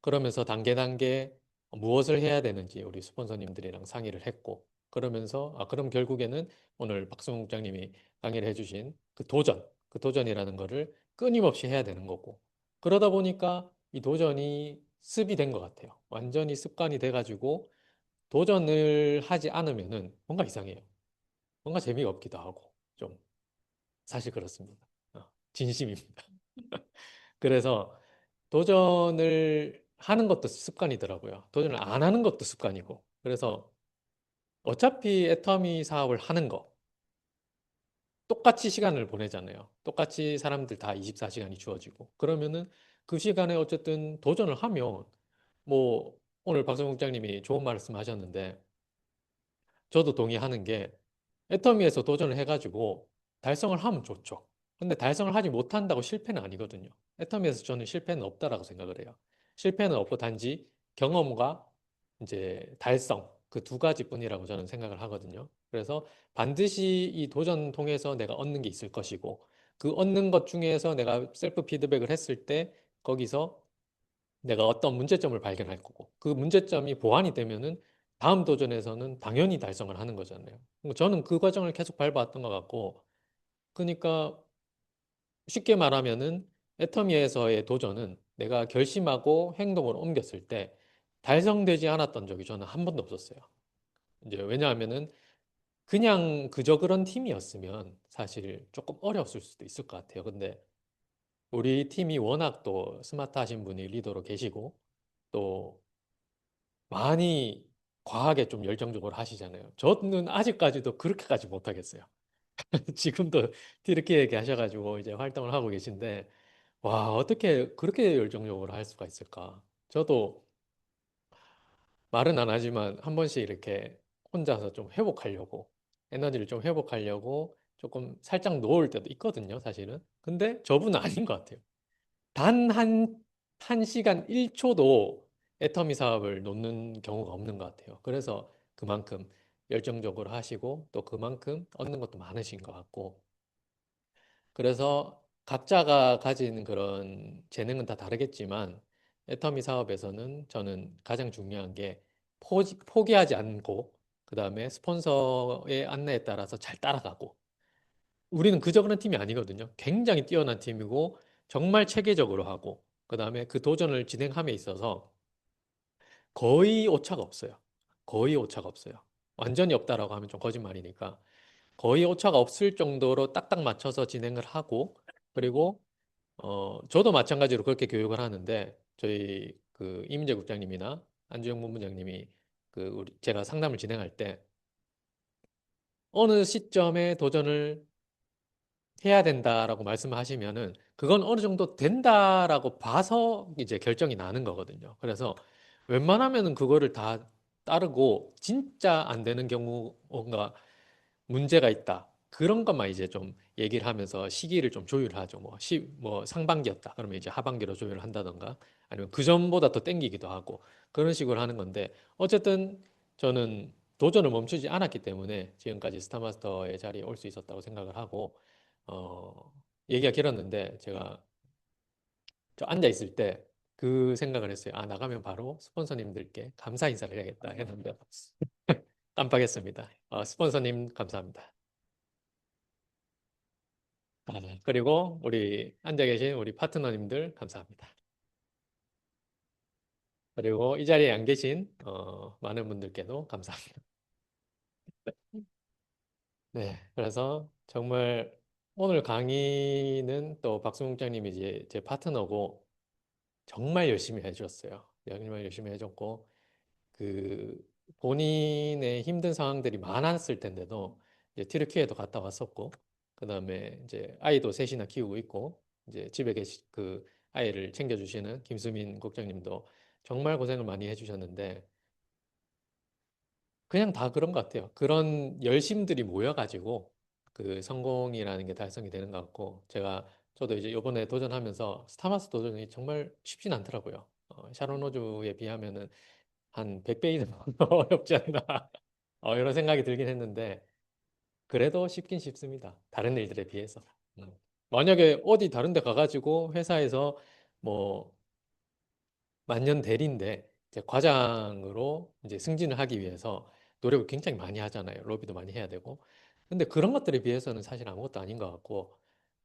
그러면서 단계 단계 무엇을 해야 되는지 우리 스폰서님들이랑 상의를 했고, 그러면서 그럼 결국에는 오늘 박승욱 국장님이 강의를 해주신 그 도전이라는 거를 끊임없이 해야 되는 거고, 그러다 보니까 이 도전이 습이 된 것 같아요. 완전히 습관이 돼가지고 도전을 하지 않으면은 뭔가 이상해요. 뭔가 재미가 없기도 하고 좀 사실 그렇습니다. 진심입니다. 그래서 도전을 하는 것도 습관이더라고요. 도전을 안 하는 것도 습관이고. 그래서 어차피 애터미 사업을 하는 거 똑같이 시간을 보내잖아요. 똑같이 사람들 다 24시간이 주어지고. 그러면은 그 시간에 어쨌든 도전을 하면 뭐 오늘 박성국 장님이 좋은 말씀 하셨는데 저도 동의하는 게 애터미에서 도전을 해가지고 달성을 하면 좋죠. 근데 달성을 하지 못한다고 실패는 아니거든요. 애터미에서 저는 실패는 없다라고 생각을 해요. 실패는 없고 단지 경험과 이제 달성 그 두 가지뿐이라고 저는 생각을 하거든요. 그래서 반드시 이 도전 통해서 내가 얻는 게 있을 것이고 그 얻는 것 중에서 내가 셀프 피드백을 했을 때 거기서 내가 어떤 문제점을 발견할 거고 그 문제점이 보완이 되면은 다음 도전에서는 당연히 달성을 하는 거잖아요. 저는 그 과정을 계속 밟아왔던 것 같고 그러니까 쉽게 말하면은 애터미에서의 도전은 내가 결심하고 행동을 옮겼을 때 달성되지 않았던 적이 저는 한 번도 없었어요. 이제 왜냐하면은 그냥 그저 그런 팀이었으면 사실 조금 어려웠을 수도 있을 것 같아요. 근데 우리 팀이 워낙 또 스마트하신 분이 리더로 계시고 또 많이 과하게 좀 열정적으로 하시잖아요. 저는 아직까지도 그렇게까지 못하겠어요. 지금도 이렇게 얘기하셔가지고 이제 활동을 하고 계신데, 와, 어떻게 그렇게 열정적으로 할 수가 있을까? 저도 말은 안 하지만 한 번씩 이렇게 혼자서 좀 회복하려고, 에너지를 좀 회복하려고 조금 살짝 놓을 때도 있거든요, 사실은. 근데 저분은 아닌 것 같아요. 한 시간 1초도 애터미 사업을 놓는 경우가 없는 것 같아요. 그래서 그만큼 열정적으로 하시고 또 그만큼 얻는 것도 많으신 것 같고. 그래서 각자가 가진 그런 재능은 다 다르겠지만 애터미 사업에서는 저는 가장 중요한 게 포기하지 않고 그다음에 스폰서의 안내에 따라서 잘 따라가고 우리는 그저 그런 팀이 아니거든요. 굉장히 뛰어난 팀이고 정말 체계적으로 하고 그다음에 그 도전을 진행함에 있어서 거의 오차가 없어요. 거의 오차가 없어요. 완전히 없다라고 하면 좀 거짓말이니까 거의 오차가 없을 정도로 딱딱 맞춰서 진행을 하고 그리고 저도 마찬가지로 그렇게 교육을 하는데 저희 그 이민재 국장님이나 안주영 본부장님이 제가 상담을 진행할 때 어느 시점에 도전을 해야 된다라고 말씀하시면은 그건 어느 정도 된다라고 봐서 이제 결정이 나는 거거든요. 그래서 웬만하면은 그거를 다 따르고 진짜 안 되는 경우가 문제가 있다. 그런 것만 이제 좀 얘기를 하면서 시기를 좀 조율하죠. 뭐 상반기였다. 그러면 이제 하반기로 조율을 한다던가 아니면 그 전보다 더 땡기기도 하고 그런 식으로 하는 건데 어쨌든 저는 도전을 멈추지 않았기 때문에 지금까지 스타마스터의 자리에 올 수 있었다고 생각을 하고 얘기가 길었는데 제가 저 앉아 있을 때 그 생각을 했어요. 나가면 바로 스폰서님들께 감사 인사를 해야겠다 했는데 깜빡했습니다. 스폰서님 감사합니다. 그리고 우리 앉아 계신 우리 파트너님들 감사합니다. 그리고 이 자리에 안 계신 많은 분들께도 감사합니다. 네, 그래서 정말 오늘 강의는 또 박수홍 장님이 이제 제 파트너고 정말 열심히 해주셨어요. 정말 열심히 해줬고 그 본인의 힘든 상황들이 많았을 텐데도 이제 튀르키예도 갔다 왔었고 그다음에 이제 아이도 셋이나 키우고 있고 이제 집에 그 아이를 챙겨주시는 김수민 국장님도 정말 고생을 많이 해주셨는데 그냥 다 그런 것 같아요. 그런 열심들이 모여가지고 그 성공이라는 게 달성이 되는 것 같고 제가 저도 이제 이번에 도전하면서 스타마스 도전이 정말 쉽진 않더라고요. 샤론 로즈에 비하면은 한 100배 이상 어렵지 않나. 이런 생각이 들긴 했는데, 그래도 쉽긴 쉽습니다. 다른 일들에 비해서. 음. 만약에 어디 다른 데 가가지고 회사에서 뭐 만년 대리인데 이제 과장으로 이제 승진을 하기 위해서 노력을 굉장히 많이 하잖아요. 로비도 많이 해야 되고. 근데 그런 것들에 비해서는 사실 아무것도 아닌 것 같고,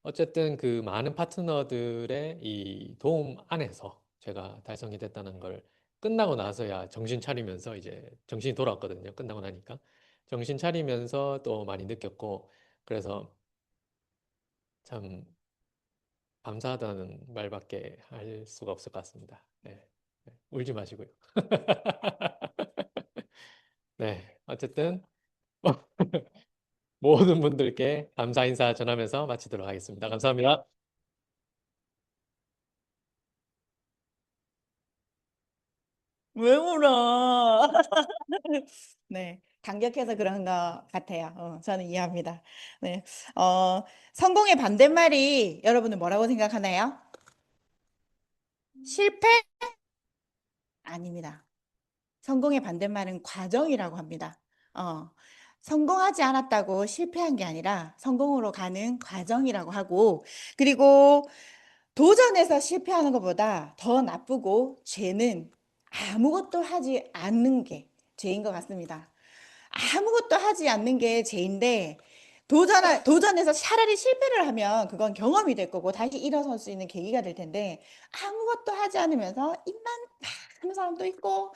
어쨌든 그 많은 파트너들의 이 도움 안에서 제가 달성이 됐다는 걸 끝나고 나서야 정신 차리면서 이제 정신이 돌아왔거든요. 끝나고 나니까. 정신 차리면서 또 많이 느꼈고, 그래서 참 감사하다는 말밖에 할 수가 없을 것 같습니다. 네. 네, 울지 마시고요. 네, 어쨌든 모든 분들께 감사 인사 전하면서 마치도록 하겠습니다. 감사합니다. 왜 울어? 네, 감격해서 그런 것 같아요. 저는 이해합니다. 네, 성공의 반대말이 여러분은 뭐라고 생각하나요? 실패? 아닙니다. 성공의 반대말은 과정이라고 합니다. 어, 성공하지 않았다고 실패한 게 아니라 성공으로 가는 과정이라고 하고, 그리고 도전해서 실패하는 것보다 더 나쁘고 죄는 아무것도 하지 않는 게 죄인 것 같습니다. 아무것도 하지 않는 게 죄인데, 도전해서 차라리 실패를 하면 그건 경험이 될 거고 다시 일어설 수 있는 계기가 될 텐데, 아무것도 하지 않으면서 입만 막 하는 사람도 있고,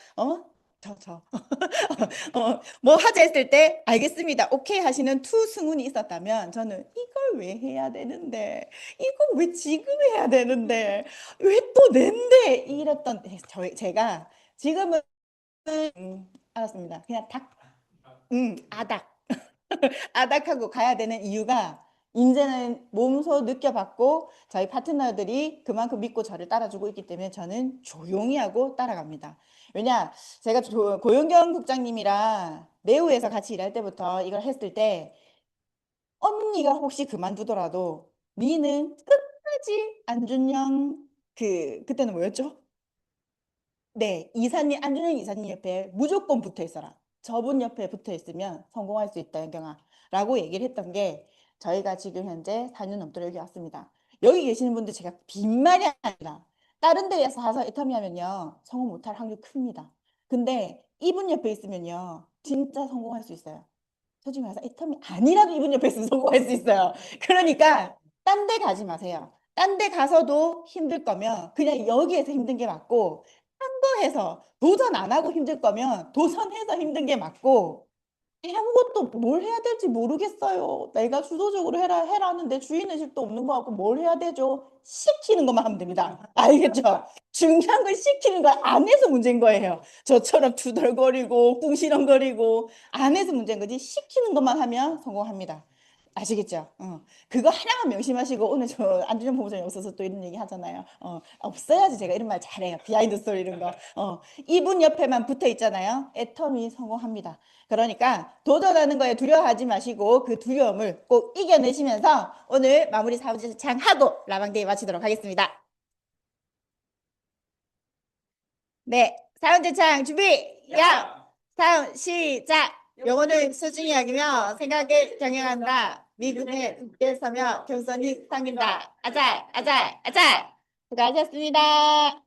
뭐 하자 했을 때 알겠습니다, 오케이 하시는 투 승훈이 있었다면, 저는 이걸 왜 해야 되는데, 이거 왜 지금 해야 되는데, 왜 또 낸데 이랬던 제가 지금은 알았습니다. 그냥 아닥. 아닥하고 가야 되는 이유가, 이제는 몸소 느껴봤고 저희 파트너들이 그만큼 믿고 저를 따라주고 있기 때문에 저는 조용히 하고 따라갑니다. 왜냐, 제가 고영경 국장님이랑 레오에서 같이 일할 때부터 이걸 했을 때, 언니가 혹시 그만두더라도 니는 끝까지 안준영, 그때는 뭐였죠? 네, 안준영 이사님 옆에 무조건 붙어 있어라. 저분 옆에 붙어 있으면 성공할 수 있다, 영경아. 라고 얘기를 했던 게, 저희가 지금 현재 4년 넘도록 여기 왔습니다. 여기 계시는 분들 제가 빈말이 아니라, 다른 데에서 가서 애터미 하면요, 성공 못할 확률 큽니다. 근데 이분 옆에 있으면요, 진짜 성공할 수 있어요. 솔직히 말해서 애텀이 아니라도 이분 옆에 있으면 성공할 수 있어요. 그러니까 딴 데 가지 마세요. 딴 데 가서도 힘들 거면 그냥 여기에서 힘든 게 맞고, 한 거 해서 도전 안 하고 힘들 거면 도전해서 힘든 게 맞고, 아무것도 뭘 해야 될지 모르겠어요. 내가 주도적으로 해라는데 주인의식도 없는 거 같고 뭘 해야 되죠? 시키는 것만 하면 됩니다. 알겠죠? 중요한 걸 시키는 걸 안 해서 문제인 거예요. 저처럼 투덜거리고 궁시렁거리고 안 해서 문제인 거지, 시키는 것만 하면 성공합니다. 아시겠죠? 그거 하나만 명심하시고, 오늘 저 안준영 본부장이 없어서 또 이런 얘기 하잖아요. 없어야지 제가 이런 말 잘해요. 비하인드 스토리 이런 거. 이분 옆에만 붙어 있잖아요. 애터미 성공합니다. 그러니까 도전하는 거에 두려워하지 마시고 그 두려움을 꼭 이겨내시면서 오늘 마무리 사무장 하고 라방데이 마치도록 하겠습니다. 네, 사운드창 준비, 야! 사운 시작! 영혼을 소중히 여기며 생각을 경영한다. 미국의 국대에 서며 겸손히 섬긴다. 아잘, 아잘, 아잘! 수고하셨습니다.